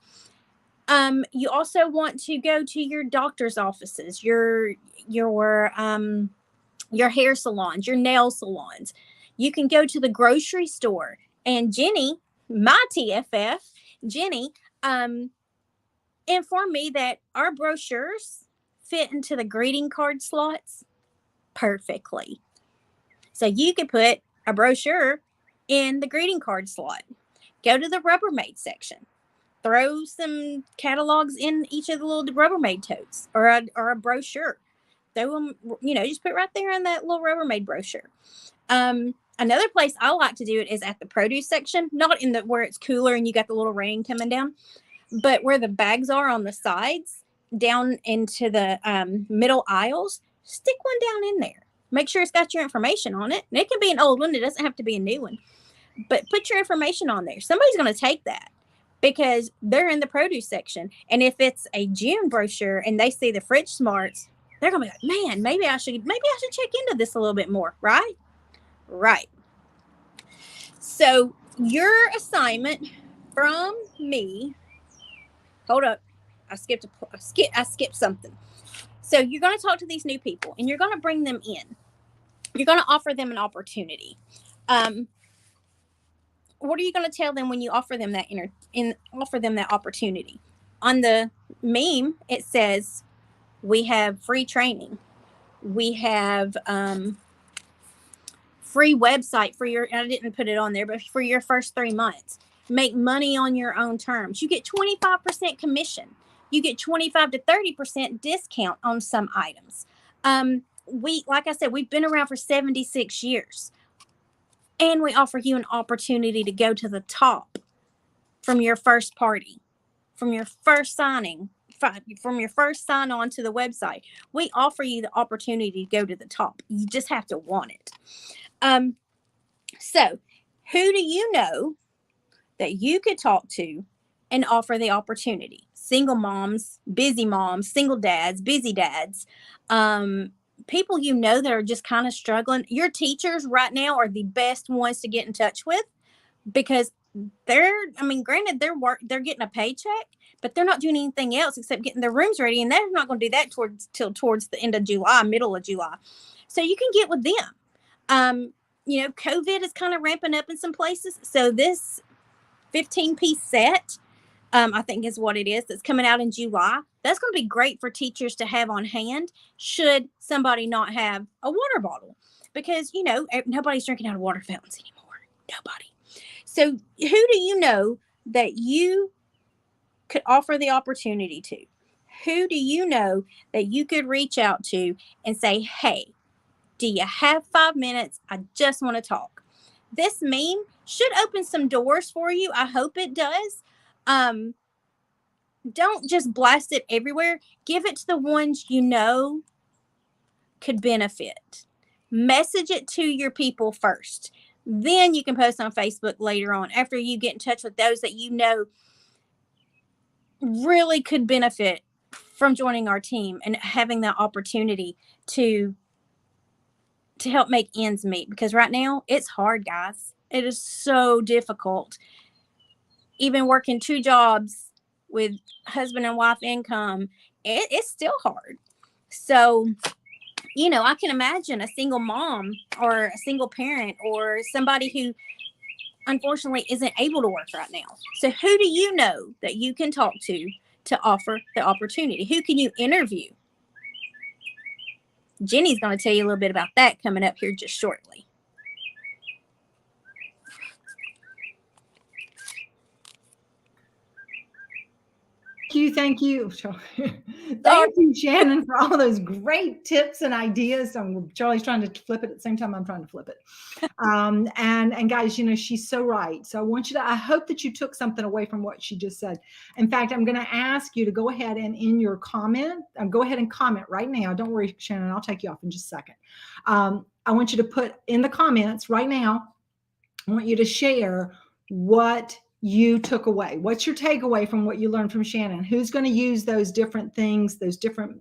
You also want to go to your doctor's offices, your hair salons, your nail salons. You can go to the grocery store. And Jenny, my TFF, Jenny, informed me that our brochures fit into the greeting card slots perfectly. So you could put a brochure in the greeting card slot. Go to the Rubbermaid section. Throw some catalogs in each of the little Rubbermaid totes or a brochure. Throw them, just put right there in that little Rubbermaid brochure. Another place I like to do it is at the produce section, not in where it's cooler and you got the little rain coming down, but where the bags are on the sides, down into the middle aisles. Stick one down in there. Make sure it's got your information on it. And it can be an old one. It doesn't have to be a new one. But put your information on there. Somebody's going to take that because they're in the produce section. And if it's a June brochure and they see the Fridge Smarts, they're going to be like, man, maybe I should check into this a little bit more, right? Right. So your assignment from me, hold up, I skipped something. So you're going to talk to these new people and you're going to bring them in. You're going to offer them an opportunity. What are you going to tell them when you offer them that offer them that opportunity? On the meme, it says, we have free training. We have free website for your, I didn't put it on there, but for your first 3 months. Make money on your own terms. You get 25% commission. You get 25 to 30% discount on some items. Like I said, we've been around for 76 years. And we offer you an opportunity to go to the top from your first party, from your first signing, from your first sign on to the website. We offer you the opportunity to go to the top. You just have to want it. So who do you know that you could talk to and offer the opportunity? Single moms, single dads, busy dads, people you know that are just kind of struggling. Your teachers right now are the best ones to get in touch with, because granted, they're getting a paycheck, but they're not doing anything else except getting their rooms ready, and they're not going to do that till towards the end of July, middle of July. So you can get with them. COVID is kind of ramping up in some places, so this 15-piece set, I think is what it is, that's coming out in July. That's going to be great for teachers to have on hand should somebody not have a water bottle, because nobody's drinking out of water fountains anymore. Nobody. So who do you know that you could offer the opportunity to? Who do you know that you could reach out to and say, hey, do you have 5 minutes? I just want to talk. This meme should open some doors for you. I hope it does. Don't just blast it everywhere. Give it to the ones you know could benefit. Message it to your people first. Then you can post on Facebook later on, after you get in touch with those that you know really could benefit from joining our team and having that opportunity to help make ends meet. Because right now it's hard, guys. It is so difficult. Even working 2 jobs with husband and wife income, it's still hard. So, I can imagine a single mom or a single parent or somebody who unfortunately isn't able to work right now. So who do you know that you can talk to offer the opportunity? Who can you interview? Jenny's going to tell you a little bit about that coming up here just shortly. Thank you. Thank you, Shannon, for all those great tips and ideas. Charlie's trying to flip it at the same time I'm trying to flip it. And guys, she's so right. So I hope that you took something away from what she just said. In fact, I'm going to ask you to go ahead and in your comment, go ahead and comment right now. Don't worry, Shannon, I'll take you off in just a second. I want you to put in the comments right now, I want you to share what you took away. What's your takeaway from what you learned from Shannon? Who's going to use those different things, those different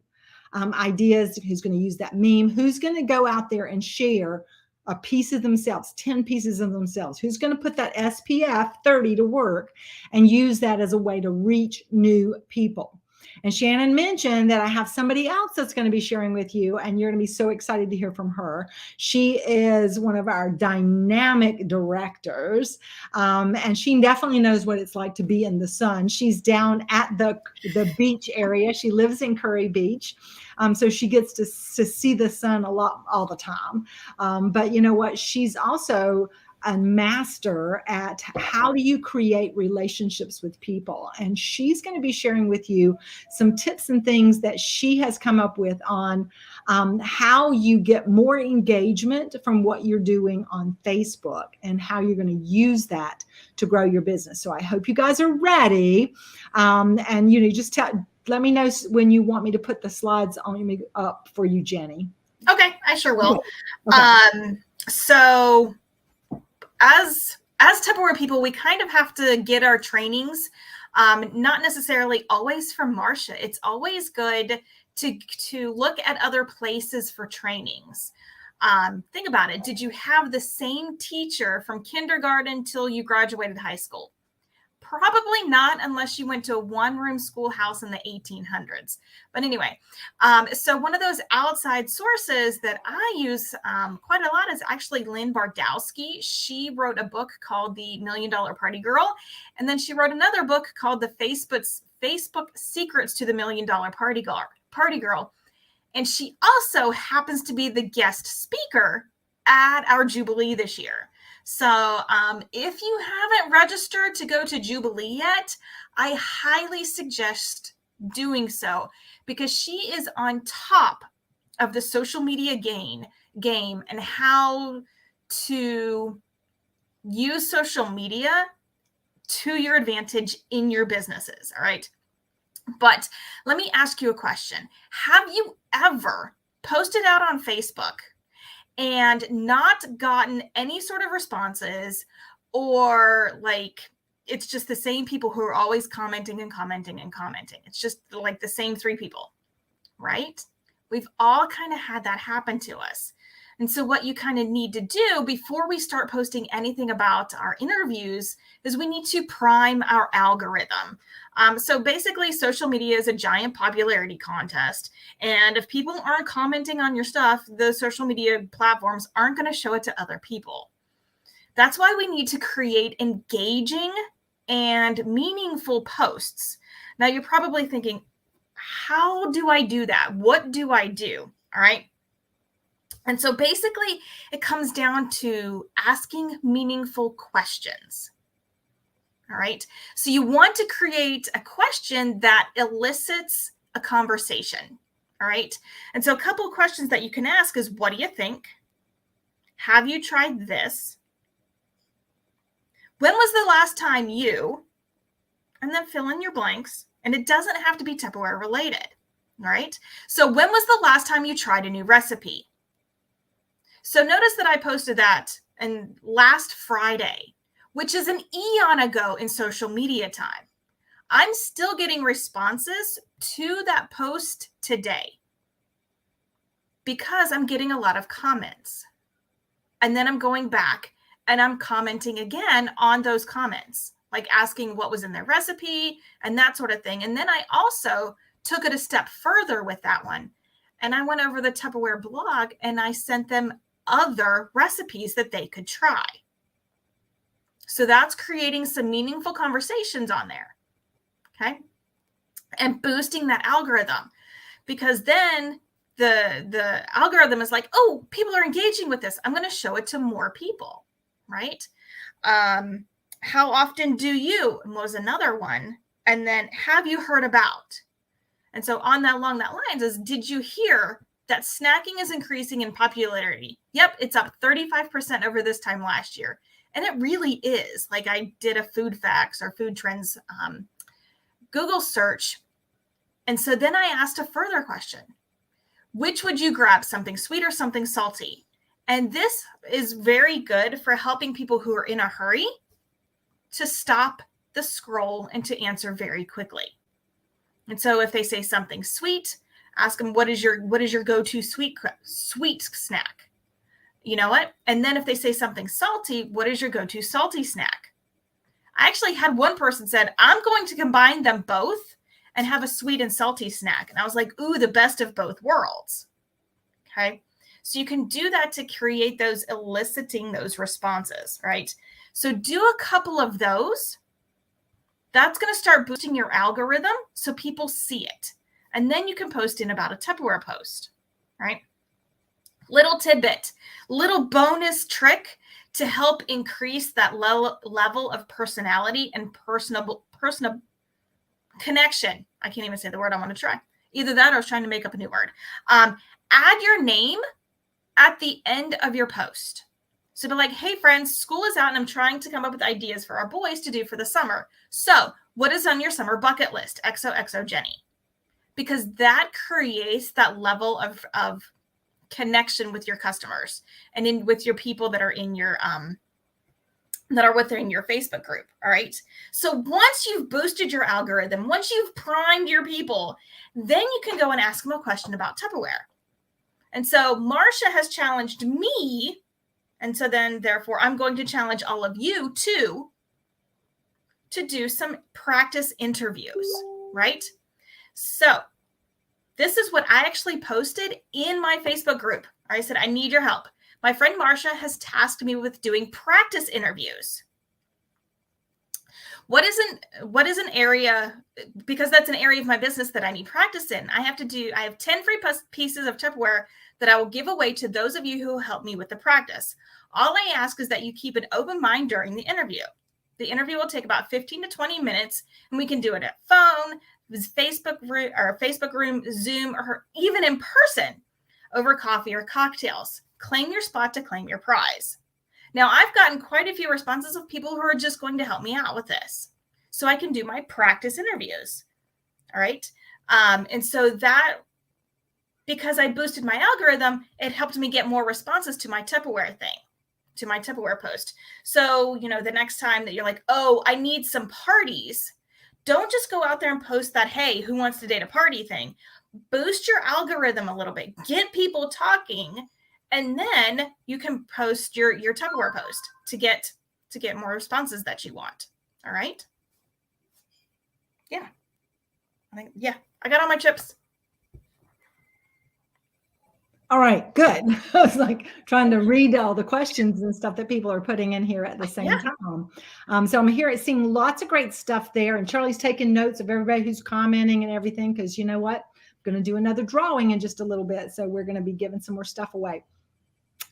ideas? Who's going to use that meme? Who's going to go out there and share a piece of themselves, 10 pieces of themselves? Who's going to put that SPF 30 to work and use that as a way to reach new people? And Shannon mentioned that I have somebody else that's going to be sharing with you, and you're going to be so excited to hear from her. She is one of our dynamic directors, and she definitely knows what it's like to be in the sun. She's down at the beach area. She lives in Curry Beach, so she gets to see the sun a lot all the time. But you know what? She's also a master at how do you create relationships with people. And she's going to be sharing with you some tips and things that she has come up with on how you get more engagement from what you're doing on Facebook and how you're going to use that to grow your business. So I hope you guys are ready. And just let me know when you want me to put the slides on up for you, Jenny. Okay, I sure will. Okay. So as Tupperware people, we kind of have to get our trainings, not necessarily always from Marcia. It's always good to look at other places for trainings. Think about it. Did you have the same teacher from kindergarten till you graduated high school? Probably not, unless you went to a one-room schoolhouse in the 1800s. But anyway, so one of those outside sources that I use quite a lot is actually Lynne Bardowski. She wrote a book called The $1 Million Party Girl. And then she wrote another book called The Facebook Secrets to the $1 Million Party Girl. And she also happens to be the guest speaker at our Jubilee this year. So if you haven't registered to go to Jubilee yet, I highly suggest doing so, because she is on top of the social media game and how to use social media to your advantage in your businesses. All right. But let me ask you a question. Have you ever posted out on Facebook and not gotten any sort of responses, or like it's just the same people who are always commenting and commenting and commenting? It's just like the same 3 people, right? We've all kind of had that happen to us. And so what you kind of need to do before we start posting anything about our interviews is we need to prime our algorithm. So basically, social media is a giant popularity contest. And if people aren't commenting on your stuff, the social media platforms aren't going to show it to other people. That's why we need to create engaging and meaningful posts. Now, you're probably thinking, how do I do that? What do I do? All right. And so basically, it comes down to asking meaningful questions. All right. So you want to create a question that elicits a conversation. All right. And so a couple of questions that you can ask is, what do you think? Have you tried this? When was the last time you? And then fill in your blanks. And it doesn't have to be Tupperware related. All right. So when was the last time you tried a new recipe? So notice that I posted that last Friday, which is an eon ago in social media time. I'm still getting responses to that post today because I'm getting a lot of comments. And then I'm going back and I'm commenting again on those comments, like asking what was in their recipe and that sort of thing. And then I also took it a step further with that one. And I went over the Tupperware blog and I sent them other recipes that they could try. So that's creating some meaningful conversations on there. Okay. And boosting that algorithm, because then the algorithm is like, oh, people are engaging with this. I'm going to show it to more people. Right. How often do you was another one. And then have you heard about? And so along that lines is, did you hear that snacking is increasing in popularity? Yep, it's up 35% over this time last year. And it really is. Like, I did a food facts or food trends Google search. And so then I asked a further question. Which would you grab, something sweet or something salty? And this is very good for helping people who are in a hurry to stop the scroll and to answer very quickly. And so if they say something sweet, ask them, what is your go-to sweet snack? You know what? And then if they say something salty, what is your go-to salty snack? I actually had one person said, I'm going to combine them both and have a sweet and salty snack. And I was like, ooh, the best of both worlds. Okay. So you can do that to create those, eliciting those responses, right? So do a couple of those. That's going to start boosting your algorithm so people see it. And then you can post in about a Tupperware post, right? Little tidbit, little bonus trick to help increase that level of personality and personal connection. I can't even say the word I want to try. Either that or I was trying to make up a new word. Add your name at the end of your post. So be like, hey friends, school is out and I'm trying to come up with ideas for our boys to do for the summer. So what is on your summer bucket list? XOXO Jenny. Because that creates that level of connection with your customers and with your people that are in your within your Facebook group. All right. So once you've boosted your algorithm, once you've primed your people, then you can go and ask them a question about Tupperware. And so Marcia has challenged me. And so then, therefore, I'm going to challenge all of you too to do some practice interviews, right? So this is what I actually posted in my Facebook group. I said, I need your help. My friend Marcia has tasked me with doing practice interviews. What is an area, because that's an area of my business that I need practice in. I have 10 free pieces of Tupperware that I will give away to those of you who will help me with the practice. All I ask is that you keep an open mind during the interview. The interview will take about 15 to 20 minutes, and we can do it at phone, Facebook room, Zoom, or even in person over coffee or cocktails. Claim your spot to claim your prize. Now, I've gotten quite a few responses of people who are just going to help me out with this so I can do my practice interviews. All right. And so that, because I boosted my algorithm, it helped me get more responses to my Tupperware thing, to my Tupperware post. So, the next time that you're like, oh, I need some parties, don't just go out there and post that, hey, who wants to date a party thing? Boost your algorithm a little bit, get people talking. And then you can post your Tupperware post to get more responses that you want. All right. Yeah. I got all my chips. All right, good. I was like trying to read all the questions and stuff that people are putting in here at the same time. So I'm here seeing lots of great stuff there. And Charlie's taking notes of everybody who's commenting and everything, because you know what? I'm going to do another drawing in just a little bit. So we're going to be giving some more stuff away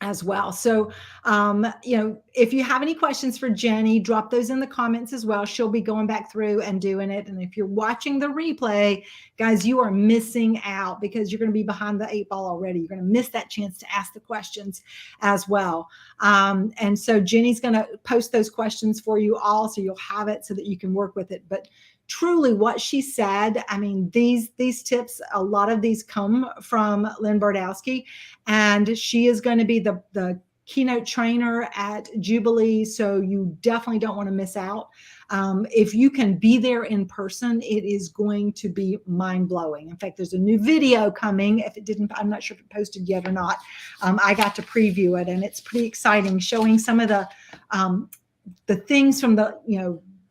as well. So, if you have any questions for Jenny, drop those in the comments as well. She'll be going back through and doing it. And if you're watching the replay, guys, you are missing out because you're going to be behind the 8 ball already. You're going to miss that chance to ask the questions as well. And so Jenny's going to post those questions for you all, so you'll have it so that you can work with it. But truly what she said, I mean, these tips, a lot of these come from Lynne Bardowski, and she is going to be the keynote trainer at Jubilee. So you definitely don't want to miss out. If you can be there in person, it is going to be mind blowing. In fact, there's a new video coming. If it didn't, I'm not sure if it posted yet or not. I got to preview it, and it's pretty exciting, showing some of the things from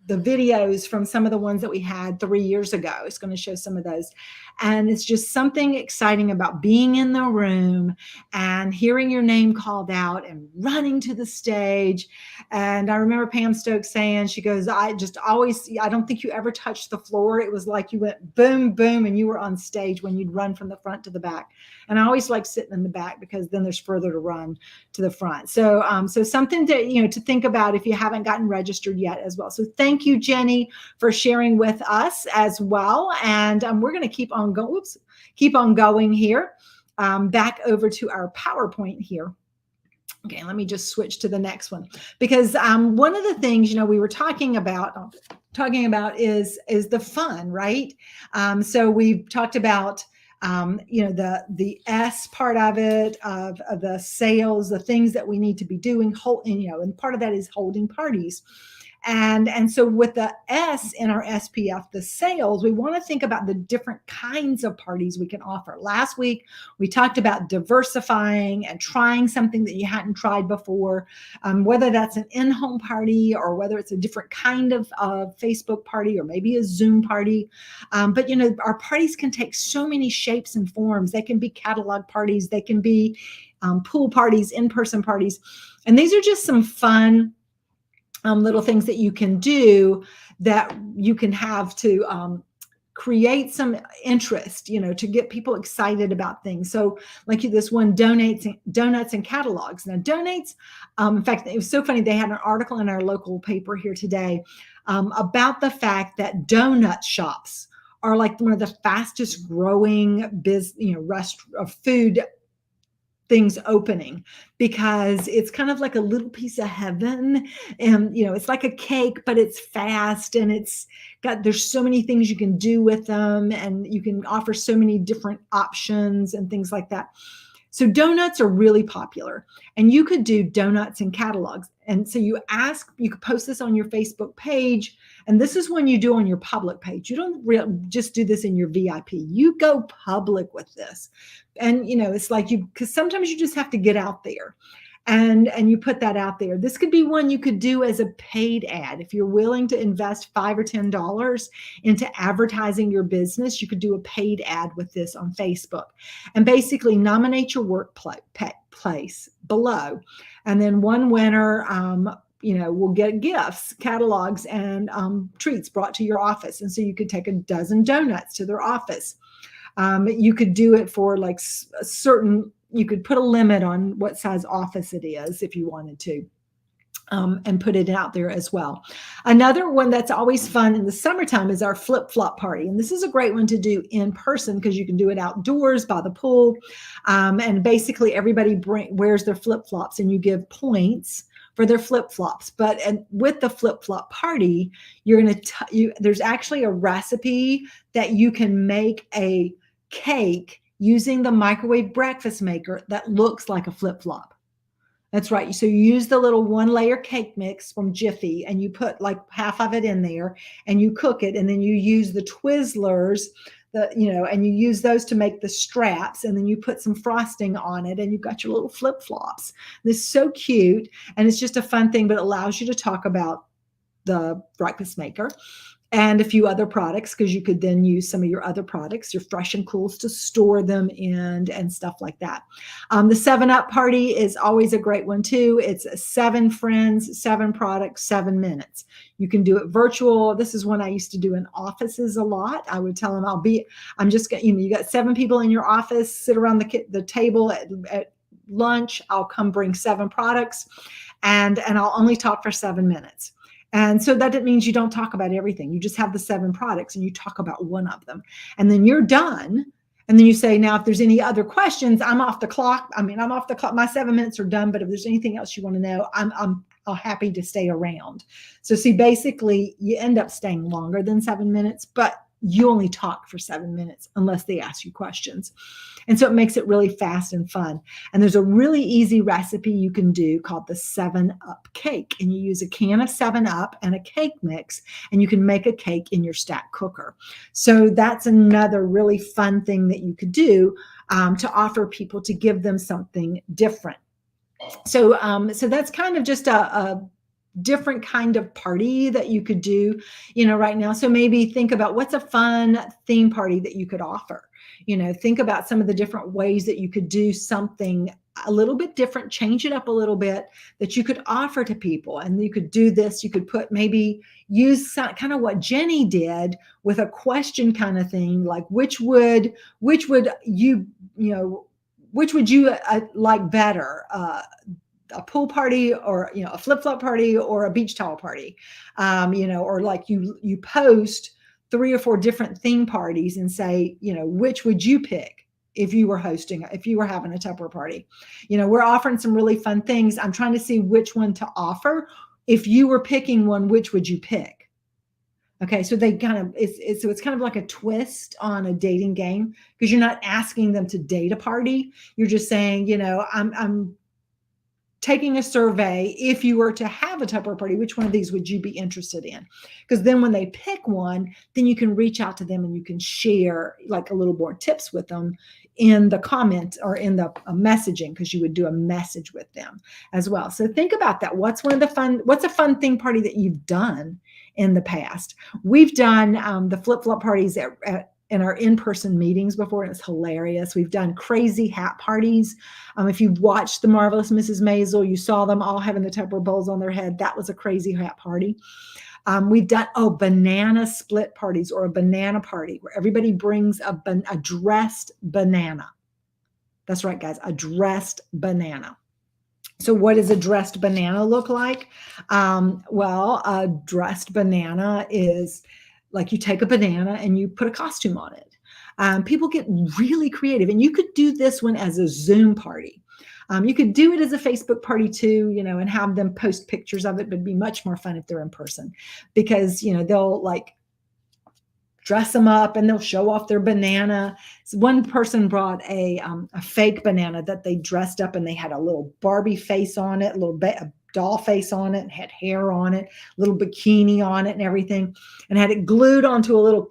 the videos from some of the ones that we had 3 years ago. It's going to show some of those. And it's just something exciting about being in the room and hearing your name called out and running to the stage. And I remember Pam Stokes saying, she goes, I don't think you ever touched the floor. It was like you went boom, boom, and you were on stage when you'd run from the front to the back. And I always like sitting in the back because then there's further to run to the front. So, so something to think about if you haven't gotten registered yet as well. So thank you, Jenny, for sharing with us as well. And we're going to keep on going here. Back over to our PowerPoint here. Okay, let me just switch to the next one, because one of the things we were talking about is the fun, right? So we've talked about the S part of it, of the sales, the things that we need to be doing, and part of that is holding parties. And so with the S in our SPF, the sales, we want to think about the different kinds of parties we can offer. Last week, we talked about diversifying and trying something that you hadn't tried before, whether that's an in-home party or whether it's a different kind of Facebook party or maybe a Zoom party. But our parties can take so many shapes and forms. They can be catalog parties. They can be pool parties, in-person parties. And these are just some fun little things that you can do, that you can have to create some interest, to get people excited about things. So like this one, donuts and catalogs. Now donates, in fact, it was so funny. They had an article in our local paper here today about the fact that donut shops are like one of the fastest growing food things opening, because it's kind of like a little piece of heaven, and it's like a cake, but it's fast, and there's so many things you can do with them, and you can offer so many different options and things like that. So donuts are really popular, and you could do donuts in catalogs. And so you could post this on your Facebook page. And this is when you do on your public page. You don't just do this in your VIP. You go public with this. And, it's like because sometimes you just have to get out there. And you put that out there. This could be one you could do as a paid ad. If you're willing to invest $5 or $10 into advertising your business, you could do a paid ad with this on Facebook. And basically nominate your workplace below. And then one winner, will get gifts, catalogs, and treats brought to your office. And so you could take a dozen donuts to their office. You could do it for like a certain, you could put a limit on what size office it is if you wanted to, and put it out there as well. Another one that's always fun in the summertime is our flip-flop party. And this is a great one to do in person because you can do it outdoors by the pool. And basically everybody wears their flip-flops and you give points for their flip-flops. But with the flip-flop party, there's actually a recipe that you can make a cake using the microwave breakfast maker that looks like a flip-flop. That's right. So you use the little 1-layer cake mix from Jiffy and you put like half of it in there and you cook it. And then you use the Twizzlers, and you use those to make the straps. And then you put some frosting on it and you've got your little flip-flops. This is so cute. And it's just a fun thing, but it allows you to talk about the breakfast maker and a few other products, because you could then use some of your other products, your Fresh and Cools, to store them in and stuff like that. The 7-Up party is always a great one too. It's 7 friends, 7 products, 7 minutes. You can do it virtual. This is one I used to do in offices a lot. I would tell them you got 7 people in your office, sit around the table at lunch. I'll come bring 7 products and I'll only talk for 7 minutes. And so that means you don't talk about everything. You just have the 7 products and you talk about one of them. And then you're done. And then you say, now, if there's any other questions, I'm off the clock. I'm off the clock. My 7 minutes are done. But if there's anything else you want to know, I'm happy to stay around. So see, basically, you end up staying longer than 7 minutes, but you only talk for 7 minutes unless they ask you questions. And so it makes it really fast and fun. And there's a really easy recipe you can do called the 7-Up cake. And you use a can of 7-Up and a cake mix, and you can make a cake in your stack cooker. So that's another really fun thing that you could do to offer people, to give them something different. So that's kind of just a different kind of party that you could do, right now. So maybe think about what's a fun theme party that you could offer. Think about some of the different ways that you could do something a little bit different, change it up a little bit, that you could offer to people. And you could do this, you could use kind of what Jenny did with a question kind of thing, like which would you like better? A pool party, or a flip-flop party, or a beach towel party, or like you post 3 or 4 different theme parties and say, which would you pick if you were having a Tupperware party? We're offering some really fun things. I'm trying to see which one to offer. If you were picking one, which would you pick? Okay, so it's kind of like a twist on a dating game, because you're not asking them to date a party. You're just saying, I'm taking a survey. If you were to have a Tupperware party, which one of these would you be interested in? Because then when they pick one, then you can reach out to them and you can share like a little more tips with them in the comment or in the messaging, because you would do a message with them as well. So think about that. What's a fun thing party that you've done in the past? We've done the flip-flop parties in our in-person meetings before, and it's hilarious. We've done crazy hat parties. If you've watched The Marvelous Mrs. Maisel, you saw them all having the Tupperware bowls on their head. That was a crazy hat party. We've done banana split parties, or a banana party, where everybody brings a dressed banana. That's right, guys, a dressed banana. So what does a dressed banana look like? A dressed banana is like you take a banana and you put a costume on it. People get really creative, and you could do this one as a Zoom party. You could do it as a Facebook party too, and have them post pictures of it, but it'd be much more fun if they're in person, because, they'll like dress them up and they'll show off their banana. So one person brought a fake banana that they dressed up, and they had a little Barbie face on it, a doll face on it, and had hair on it, little bikini on it and everything, and had it glued onto a little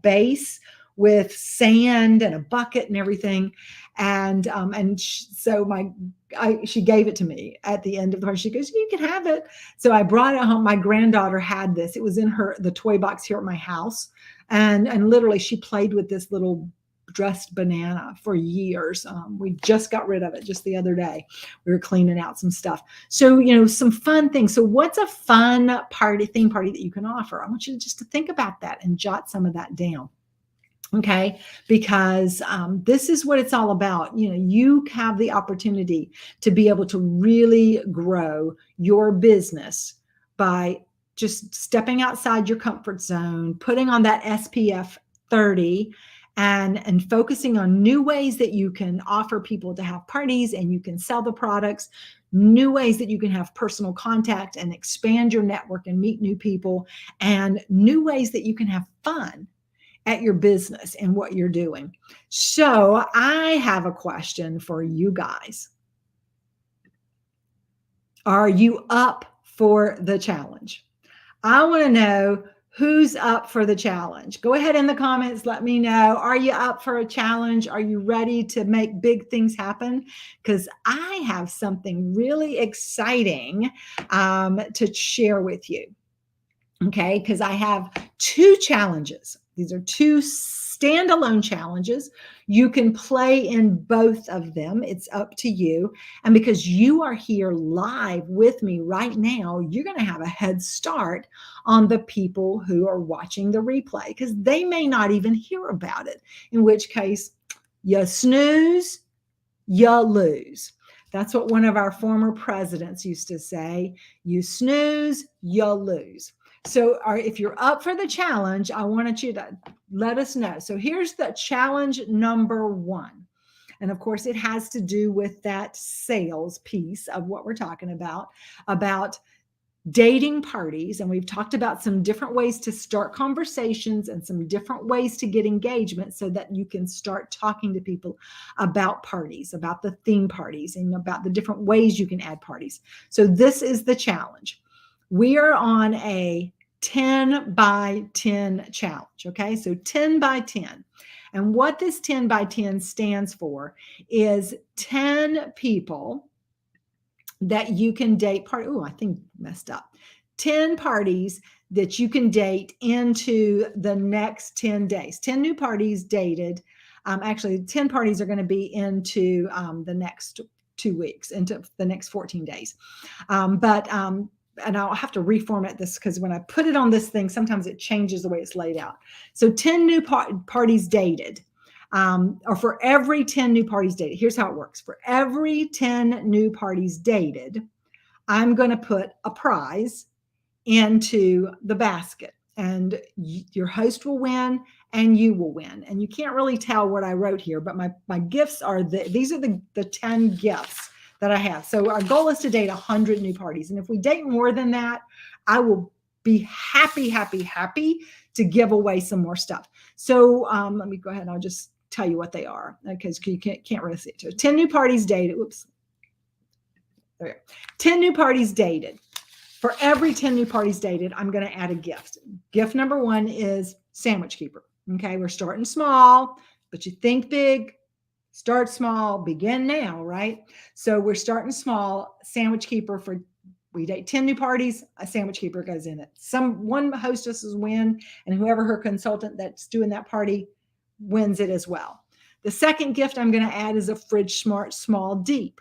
base with sand and a bucket and everything. And she gave it to me at the end of the party. She goes, "You can have it." So I brought it home. My granddaughter had this. It was in the toy box here at my house. And literally she played with this little dressed banana for years. We just got rid of it just the other day. We were cleaning out some stuff. So, some fun things. So what's a fun theme party that you can offer? I want you just to think about that and jot some of that down. Okay, because this is what it's all about. You have the opportunity to be able to really grow your business by just stepping outside your comfort zone, putting on that SPF 30, and focusing on new ways that you can offer people to have parties, and you can sell the products, new ways that you can have personal contact and expand your network and meet new people, and new ways that you can have fun at your business and what you're doing. So I have a question for you guys. Are you up for the challenge? I want to know who's up for the challenge. Go ahead in the comments. Let me know. Are you up for a challenge? Are you ready to make big things happen? Because I have something really exciting to share with you. Okay, because I have 2 challenges. These are 2 standalone challenges. You can play in both of them. It's up to you. And because you are here live with me right now, you're going to have a head start on the people who are watching the replay, because they may not even hear about it, in which case you snooze, you lose. That's what one of our former presidents used to say. You snooze, you lose. So if you're up for the challenge, I wanted you to let us know. So here's the challenge number 1. And of course, it has to do with that sales piece of what we're talking about dating parties. And we've talked about some different ways to start conversations and some different ways to get engagement so that you can start talking to people about parties, about the theme parties, and about the different ways you can add parties. So this is the challenge. We are on a 10 by 10 challenge. Okay, so 10 by 10. And what this 10 by 10 stands for is 10 people that you can date. I think messed up. 10 parties that you can date into the next 10 days. 10 new parties dated. Actually, 10 parties are going to be into the next 2 weeks, into the next 14 days. And I'll have to reformat this because when I put it on this thing, sometimes it changes the way it's laid out. So 10 new parties dated, or for every 10 new parties dated, here's how it works. For every 10 new parties dated, I'm going to put a prize into the basket, and your host will win and you will win. And you can't really tell what I wrote here, but my gifts are these are the 10 gifts that I have. So our goal is to date 100 new parties. And if we date more than that, I will be happy to give away some more stuff. So let me go ahead and I'll just tell you what they are, because you can't really see it. So 10 new parties dated. Whoops. There we go. 10 new parties dated. For every 10 new parties dated, I'm going to add a gift. Gift number 1 is Sandwich Keeper. Okay, we're starting small, but you think big. Start small, begin now, right? So we're starting small. Sandwich Keeper, we date 10 new parties, a Sandwich Keeper goes in it. One hostess will win, and whoever her consultant that's doing that party wins it as well. The second gift I'm going to add is a Fridge Smart Small Deep.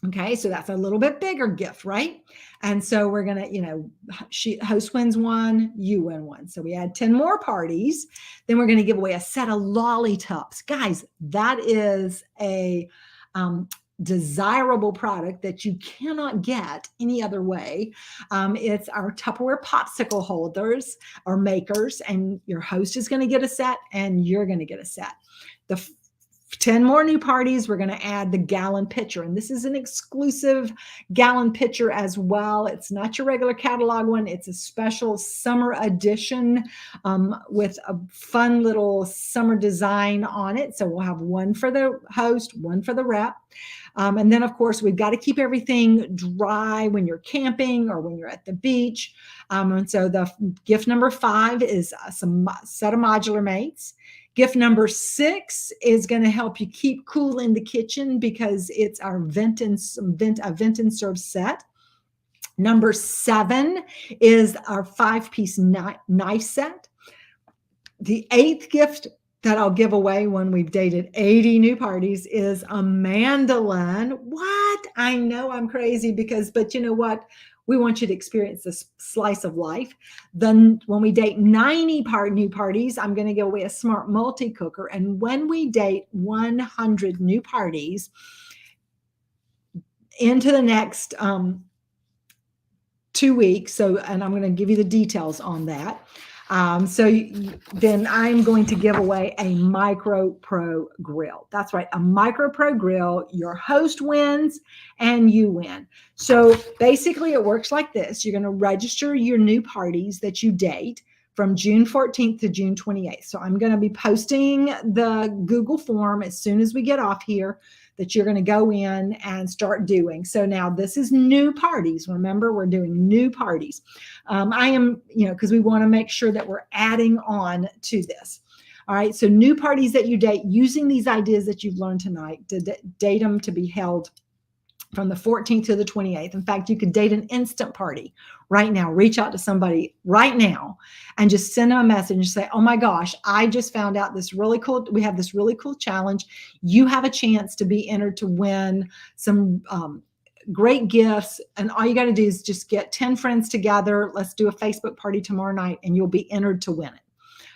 Okay, so that's a little bit bigger gift, right? And so we're going to, host wins 1, you win 1. So we add 10 more parties. Then we're going to give away a set of lollipops. Guys, that is a desirable product that you cannot get any other way. It's our Tupperware popsicle holders or makers, and your host is going to get a set and you're going to get a set. The 10 more new parties, we're going to add the gallon pitcher. And this is an exclusive gallon pitcher as well. It's not your regular catalog one. It's a special summer edition with a fun little summer design on it. So we'll have one for the host, one for the rep. And then, of course, we've got to keep everything dry when you're camping or when you're at the beach. And so the gift number 5 is some set of modular mates. Gift number 6 is going to help you keep cool in the kitchen because it's our vent and serve set. Number 7 is our 5-piece knife set. The 8th gift that I'll give away when we've dated 80 new parties is a mandolin. What? I know I'm crazy but you know what? We want you to experience this slice of life. Then when we date 90 new parties, I'm going to give away a smart multi-cooker. And when we date 100 new parties into the next 2 weeks, and I'm going to give you the details on that. Then I'm going to give away a Micro Pro grill. That's right, a Micro Pro grill. Your host wins and you win. So basically it works like this. You're going to register your new parties that you date from June 14th to June 28th. So I'm going to be posting the Google form as soon as we get off here that you're going to go in and start doing. So now this is new parties. Remember, we're doing new parties. Because we want to make sure that we're adding on to this. All right. So new parties that you date using these ideas that you've learned tonight to date them to be held from the 14th to the 28th. In fact, you could date an instant party right now. Reach out to somebody right now and just send them a message and say, oh my gosh, I just found out we have this really cool challenge. You have a chance to be entered to win some great gifts. And all you got to do is just get 10 friends together. Let's do a Facebook party tomorrow night and you'll be entered to win it.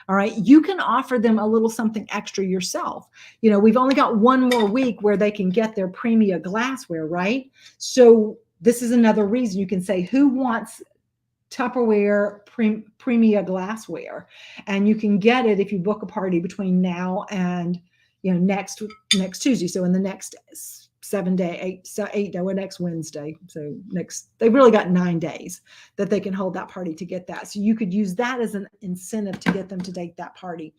All right. You can offer them a little something extra yourself. We've only got one more week where they can get their Premia glassware, right? So this is another reason you can say, who wants Tupperware Premia glassware? And you can get it if you book a party between now and, next Tuesday. So in the next 7 day, 8 day, next Wednesday. So they've really got 9 days that they can hold that party to get that. So you could use that as an incentive to get them to date that party.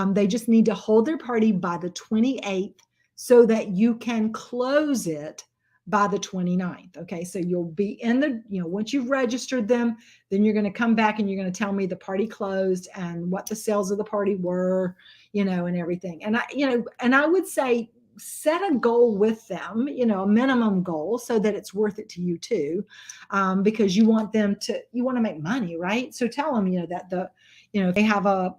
They just need to hold their party by the 28th so that you can close it by the 29th. Okay. So you'll be in once you've registered them, then you're going to come back and you're going to tell me the party closed and what the sales of the party were, and everything. And I would say, set a goal with them, a minimum goal so that it's worth it to you too, because you want to make money, right? So tell them, that they have a,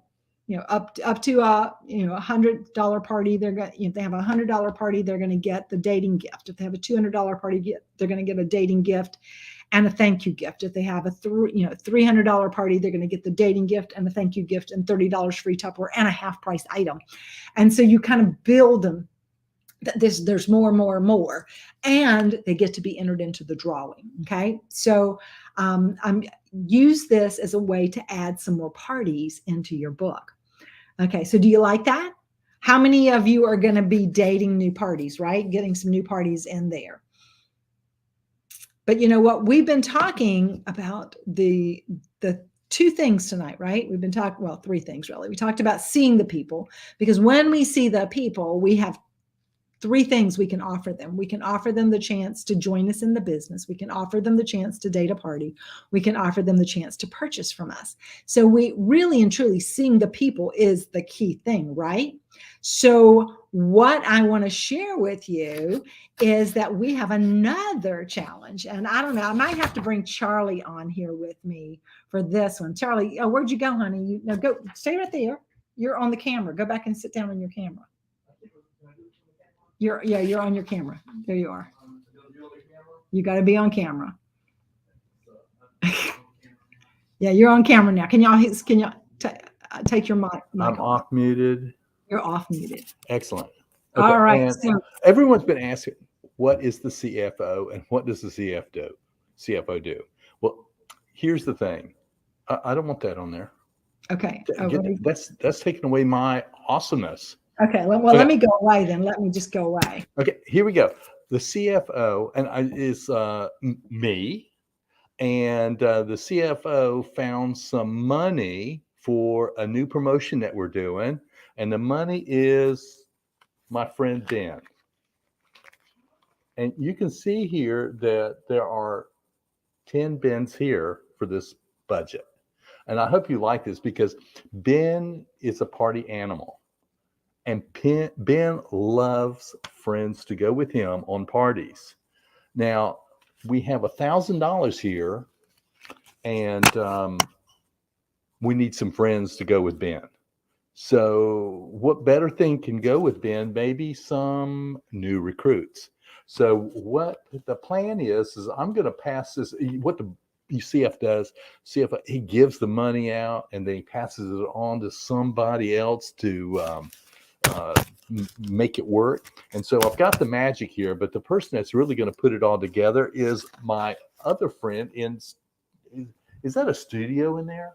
up to a, $100 party, if they have a $100 party, they're going to get the dating gift. If they have a $200 party, they're going to get a dating gift and a thank you gift. If they have a $300 party, they're going to get the dating gift and a thank you gift and $30 free Tupperware and a half price item. And so you kind of build them. There's more and more and more, and they get to be entered into the drawing. Okay. So use this as a way to add some more parties into your book. Okay. So do you like that? How many of you are going to be dating new parties, right? Getting some new parties in there. But you know what? We've been talking about the 2 things tonight, right? We've been talking, 3 things really. We talked about seeing the people, because when we see the people, we have 3 things we can offer them. We can offer them the chance to join us in the business. We can offer them the chance to date a party. We can offer them the chance to purchase from us. So we really and truly seeing the people is the key thing, right? So what I want to share with you is that we have another challenge. And I don't know, I might have to bring Charlie on here with me for this one. Charlie, where'd you go, honey? Go stay right there. You're on the camera. Go back and sit down on your camera. You're on your camera. There you are. You got to be on camera. Yeah, you're on camera now. Can y'all take your mic? I'm off muted. You're off muted. Excellent. Okay. All right. So, everyone's been asking, what is the CFO and what does the CFO do? Well, here's the thing. I don't want that on there. Okay. That's taking away my awesomeness. Okay. Well, Okay. let me go away then. Let me just go away. Okay, here we go. The CFO is me, and the CFO found some money for a new promotion that we're doing, and the money is my friend Ben. And you can see here that there are 10 bins here for this budget. And I hope you like this because Ben is a party animal. And Ben loves friends to go with him on parties. Now, we have $1,000 here, and we need some friends to go with Ben. So what better thing can go with Ben? Maybe some new recruits. So what the plan is I'm going to pass this. What the CF does, he gives the money out and then he passes it on to somebody else to make it work. And so I've got the magic here, but the person that's really going to put it all together is my other friend is that a studio in there?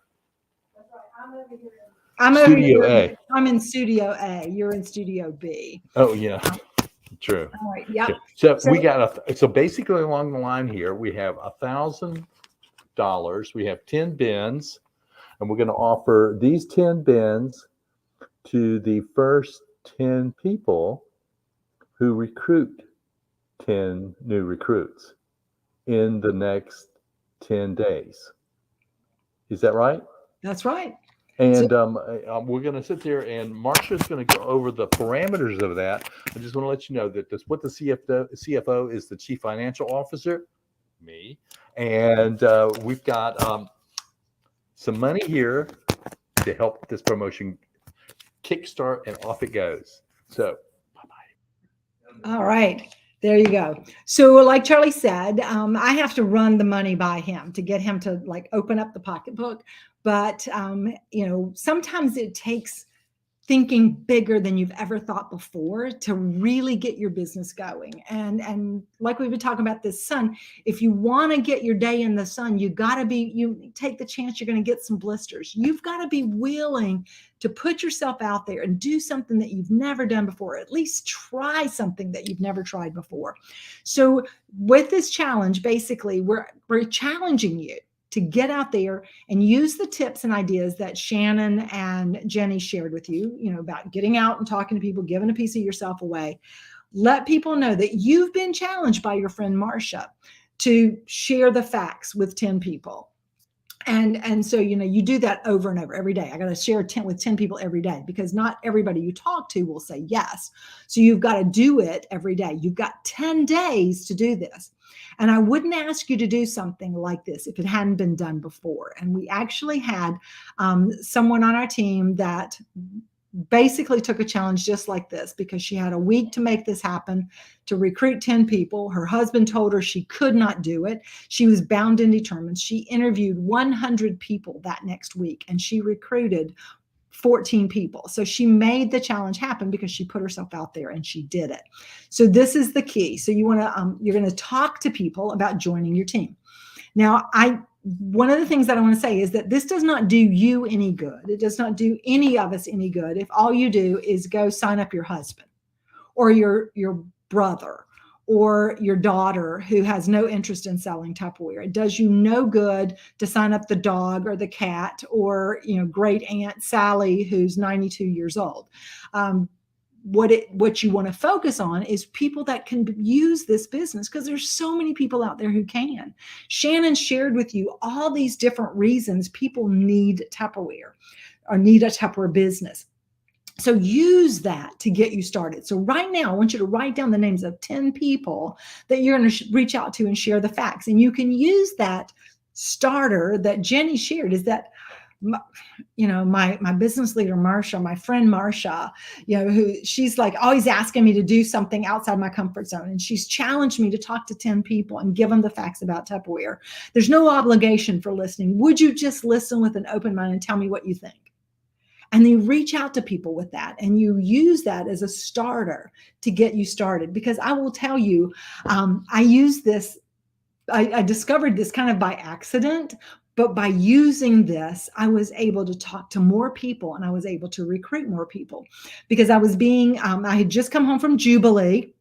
That's right. I'm over here. I'm Studio over here. A. I'm in Studio A. You're in Studio B. Oh yeah, true. All right. Yep. Okay. So we got so basically along the line here we have $1,000. We have 10 bins, and we're going to offer these 10 bins to the first 10 people who recruit 10 new recruits in the next 10 days. Is that right? That's right. And we're going to sit there, and Marcia's going to go over the parameters of that. I just want to let you know that what the CFO is the Chief Financial Officer, me, and we've got some money here to help this promotion kickstart, and off it goes. So, bye-bye. All right. There you go. So like Charlie said, I have to run the money by him to get him to like open up the pocketbook. But, sometimes it takes thinking bigger than you've ever thought before to really get your business going. And like we've been talking about this sun, if you want to get your day in the sun, you take the chance you're going to get some blisters. You've got to be willing to put yourself out there and do something that you've never done before, at least try something that you've never tried before. So with this challenge, basically, we're challenging you to get out there and use the tips and ideas that Shannon and Jenny shared with you, about getting out and talking to people, giving a piece of yourself away. Let people know that you've been challenged by your friend Marcia to share the facts with 10 people. And so, you do that over and over every day. I got to share with 10 people every day because not everybody you talk to will say yes. So you've got to do it every day. You've got 10 days to do this. And I wouldn't ask you to do something like this if it hadn't been done before. And we actually had someone on our team that basically took a challenge just like this because she had a week to make this happen, to recruit 10 people. Her husband told her she could not do it. She was bound and determined. She interviewed 100 people that next week, and she recruited 14 people. So she made the challenge happen because she put herself out there and she did it. So this is the key. So you're going to talk to people about joining your team. Now, one of the things that I want to say is that this does not do you any good. It does not do any of us any good if all you do is go sign up your husband or your brother or your daughter who has no interest in selling Tupperware. It does you no good to sign up the dog or the cat or, great Aunt Sally who's 92 years old. What you want to focus on is people that can use this business because there's so many people out there who can. Shannon shared with you all these different reasons people need Tupperware or need a Tupperware business. So use that to get you started. So right now, I want you to write down the names of 10 people that you're going to reach out to and share the facts. And you can use that starter that Jenny shared is that, my business leader, Marcia, my friend Marcia, who she's like always asking me to do something outside my comfort zone. And she's challenged me to talk to 10 people and give them the facts about Tupperware. There's no obligation for listening. Would you just listen with an open mind and tell me what you think? And then reach out to people with that. And you use that as a starter to get you started. Because I will tell you, I use this. I discovered this kind of by accident, But by using this, I was able to talk to more people and I was able to recruit more people because I had just come home from Jubilee.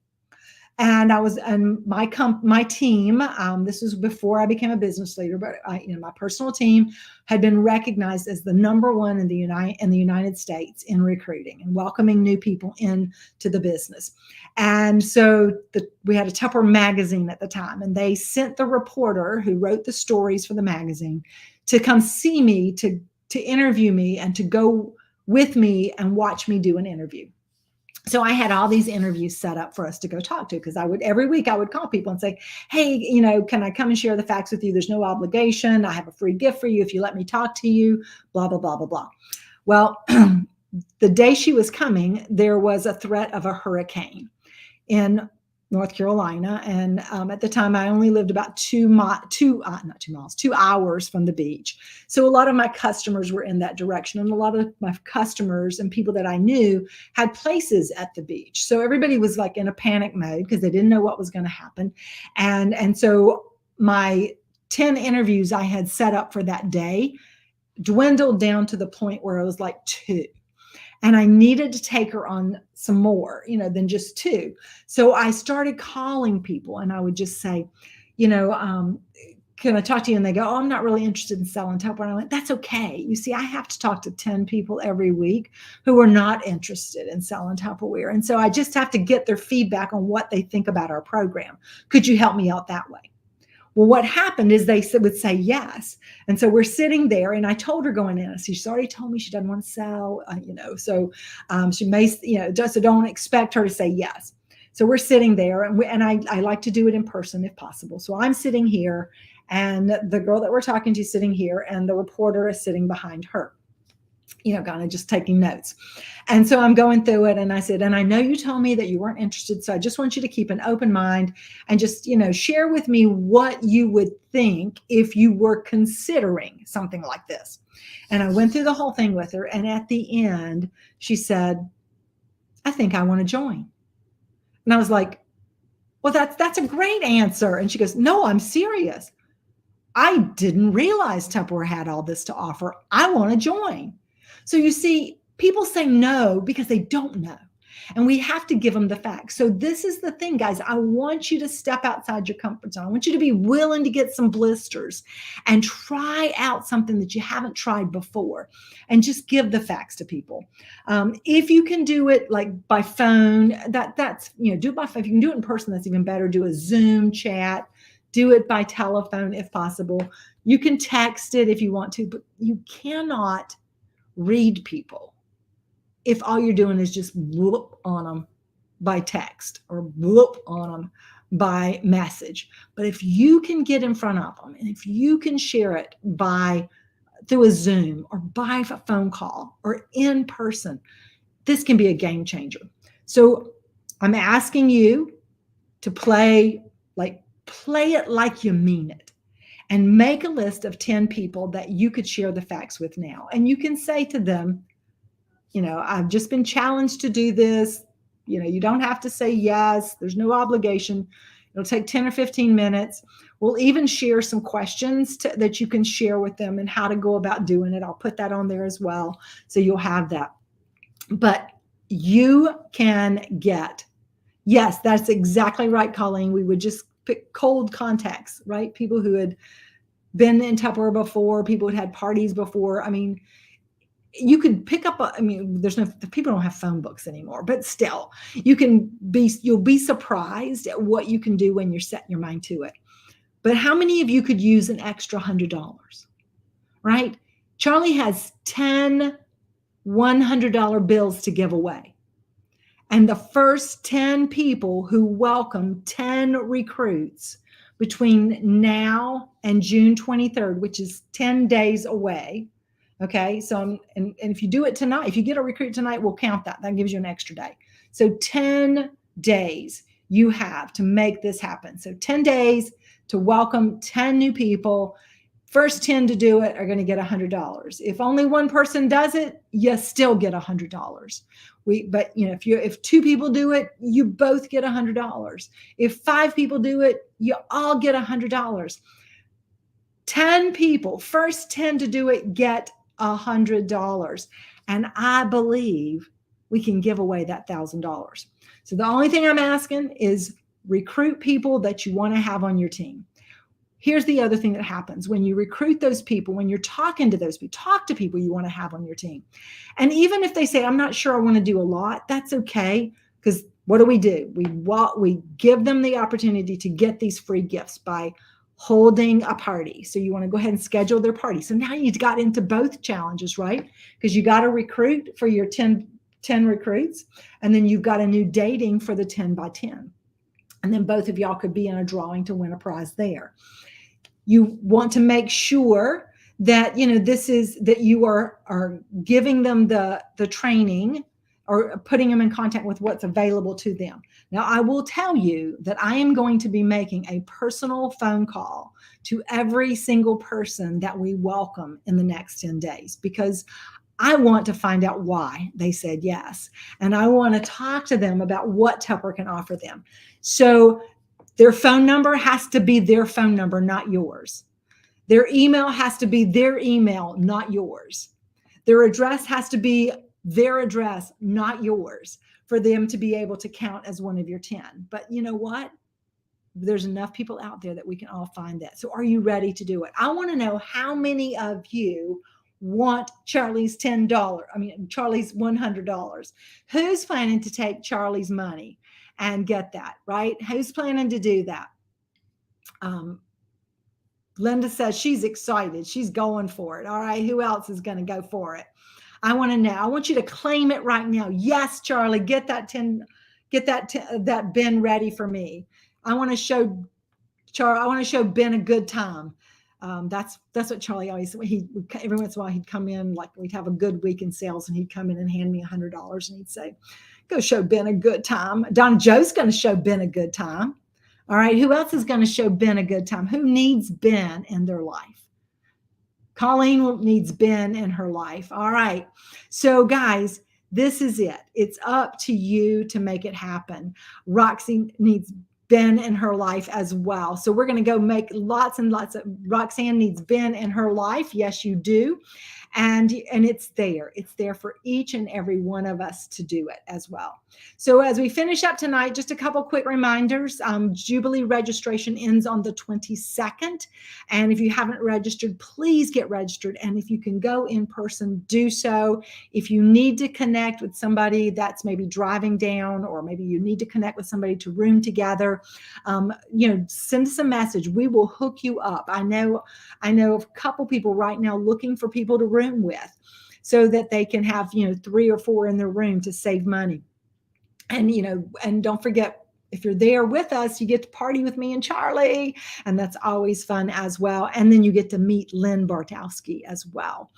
And my team, this was before I became a business leader, but my personal team had been recognized as the #1 in the United States in recruiting and welcoming new people into the business. And so we had a Tupper magazine at the time, and they sent the reporter who wrote the stories for the magazine to come see me, to interview me, and to go with me and watch me do an interview. So I had all these interviews set up for us to go talk to, because every week I would call people and say, hey, can I come and share the facts with you? There's no obligation. I have a free gift for you if you let me talk to you, blah, blah, blah, blah, blah. Well, the day she was coming, there was a threat of a hurricane in North Carolina. And at the time, I only lived about 2 hours from the beach. So a lot of my customers were in that direction. And a lot of my customers and people that I knew had places at the beach. So everybody was like in a panic mode because they didn't know what was going to happen. And so my 10 interviews I had set up for that day dwindled down to the point where it was like 2. And I needed to take her on some more, than just 2. So I started calling people and I would just say, can I talk to you? And they go, oh, I'm not really interested in selling Tupperware. And I went, that's okay. You see, I have to talk to 10 people every week who are not interested in selling Tupperware. And so I just have to get their feedback on what they think about our program. Could you help me out that way? Well, what happened is they would say yes. And so we're sitting there, and I told her going in, she's already told me she doesn't want to sell, so she may, just don't expect her to say yes. So we're sitting there, and I like to do it in person if possible. So I'm sitting here, and the girl that we're talking to is sitting here, and the reporter is sitting behind her, kind of just taking notes. And so I'm going through it, and I said, and I know you told me that you weren't interested, so I just want you to keep an open mind and just, share with me what you would think if you were considering something like this. And I went through the whole thing with her, and at the end, she said, I think I want to join. And I was like, well, that's a great answer. And she goes, no, I'm serious. I didn't realize Tupperware had all this to offer. I want to join. So you see, people say no because they don't know. And we have to give them the facts. So this is the thing, guys. I want you to step outside your comfort zone. I want you to be willing to get some blisters and try out something that you haven't tried before, and just give the facts to people. If you can do it like by phone, that's, do it by phone. If you can do it in person, that's even better. Do a Zoom chat. Do it by telephone if possible. You can text it if you want to, but you cannot read people if all you're doing is just whoop on them by text or whoop on them by message. But if you can get in front of them, and if you can share it through a Zoom or by a phone call or in person, this can be a game changer. So I'm asking you to play it like you mean it. And make a list of 10 people that you could share the facts with now. And you can say to them, I've just been challenged to do this. You don't have to say yes. There's no obligation. It'll take 10 or 15 minutes. We'll even share some questions that you can share with them and how to go about doing it. I'll put that on there as well, so you'll have that. But you can get, yes, that's exactly right, Colleen. We would just pick cold contacts, right? People who had been in Tupperware before, people who had parties before. I mean, you could pick up, people don't have phone books anymore, but still you'll be surprised at what you can do when you're setting your mind to it. But how many of you could use an extra $100, right? Charlie has 10 $100 bills to give away. And the first 10 people who welcome 10 recruits between now and June 23rd, which is 10 days away. Okay. So, and if you do it tonight, if you get a recruit tonight, we'll count that. That gives you an extra day. So 10 days you have to make this happen. So 10 days to welcome 10 new people. First 10 to do it are going to get $100. If only one person does it, you still get $100. But if 2 people do it, you both get $100. If 5 people do it, you all get $100. 10 people, first 10 to do it, get $100. And I believe we can give away that $1,000. So the only thing I'm asking is recruit people that you want to have on your team. Here's the other thing that happens when you recruit those people, when you're talking to those people, talk to people you want to have on your team. And even if they say, I'm not sure I want to do a lot, that's okay. Because what do? We give them the opportunity to get these free gifts by holding a party. So you want to go ahead and schedule their party. So now you've got into both challenges, right? Because you got to recruit for your 10 recruits, and then you've got a new dating for the 10 by 10. And then both of y'all could be in a drawing to win a prize there. You want to make sure that, this is that you are giving them the training or putting them in contact with what's available to them. Now, I will tell you that I am going to be making a personal phone call to every single person that we welcome in the next 10 days, because I want to find out why they said yes. And I want to talk to them about what Tupper can offer them. So their phone number has to be their phone number, not yours. Their email has to be their email, not yours. Their address has to be their address, not yours, for them to be able to count as one of your 10. But you know what? There's enough people out there that we can all find that. So are you ready to do it? I want to know how many of you want Charlie's Charlie's $100. Who's planning to take Charlie's money and get that, right? Who's planning to do that? Linda says she's excited. She's going for it. All right. Who else is going to go for it? I want to know. I want you to claim it right now. Yes, Charlie, get that that bin ready for me. I want to show Ben a good time. That's what Charlie always, every once in a while he'd come in, like we'd have a good week in sales, and he'd come in and hand me $100 and he'd say, go show Ben a good time. Donna Joe's going to show Ben a good time. All right. Who else is going to show Ben a good time? Who needs Ben in their life? Colleen needs Ben in her life. All right. So guys, this is it. It's up to you to make it happen. Roxy needs Ben in her life as well. So we're going to go make lots and lots of, Roxanne needs Ben in her life. Yes, you do. And it's there. It's there for each and every one of us to do it as well. So as we finish up tonight, just a couple quick reminders. Jubilee registration ends on the 22nd. And if you haven't registered, please get registered. And if you can go in person, do so. If you need to connect with somebody that's maybe driving down, or maybe you need to connect with somebody to room together, send us a message. We will hook you up. I know a couple people right now looking for people to room with, so that they can have 3 or 4 in their room to save money. And don't forget, if you're there with us, you get to party with me and Charlie, and that's always fun as well. And then you get to meet Lynne Bardowski as well.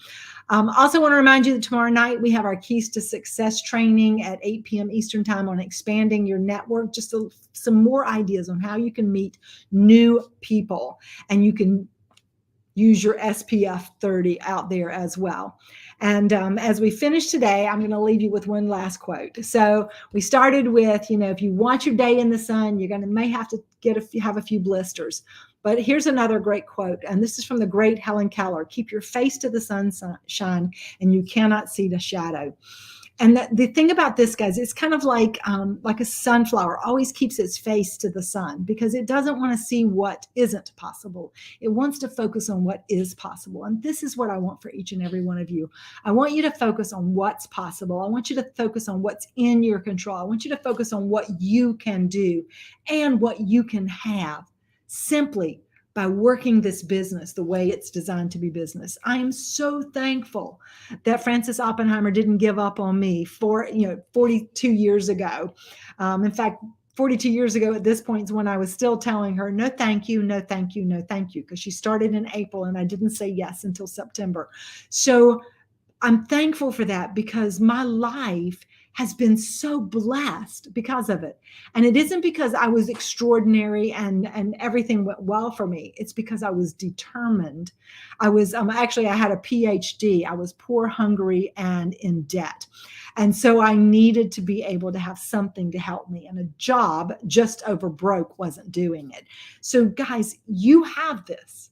Also want to remind you that tomorrow night we have our Keys to Success training at 8 p.m. Eastern time on expanding your network. Just some more ideas on how you can meet new people, and you can use your SPF 30 out there as well. And as we finish today, I'm going to leave you with one last quote. So we started with, if you want your day in the sun, you're may have to have a few blisters. But here's another great quote, and this is from the great Helen Keller. Keep your face to the sunshine, and you cannot see the shadow. And the thing about this, guys, it's kind of like a sunflower always keeps its face to the sun, because it doesn't want to see what isn't possible. It wants to focus on what is possible. And this is what I want for each and every one of you. I want you to focus on what's possible. I want you to focus on what's in your control. I want you to focus on what you can do and what you can have simply by working this business the way it's designed to be business. I am so thankful that Frances Oppenheimer didn't give up on me 42 years ago. In fact, 42 years ago at this point is when I was still telling her, no, thank you, no, thank you, no, thank you, because she started in April and I didn't say yes until September. So I'm thankful for that, because my life has been so blessed because of it. And it isn't because I was extraordinary and everything went well for me. It's because I was determined. I was I had a PhD. I was poor, hungry, and in debt. And so I needed to be able to have something to help me. And a job just over broke wasn't doing it. So guys, you have this.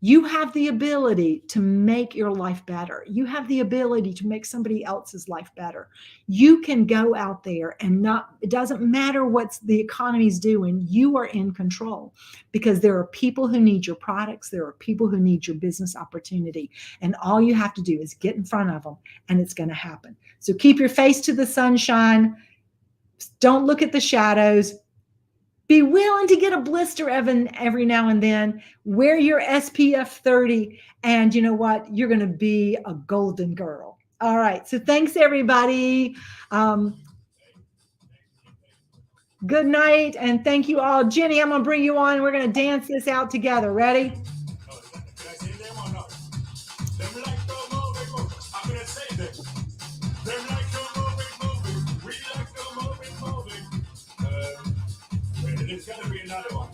You have the ability to make your life better. You have the ability to make somebody else's life better. You can go out there and it doesn't matter what the economy's doing, you are in control, because there are people who need your products. There are people who need your business opportunity. And all you have to do is get in front of them, and it's going to happen. So keep your face to the sunshine. Don't look at the shadows. Be willing to get a blister every now and then. Wear your SPF 30, and you know what? You're going to be a golden girl. All right. So thanks, everybody. Good night, and thank you all. Jenny, I'm going to bring you on. We're going to dance this out together. Ready? There's got to be another one.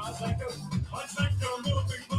Us like to move.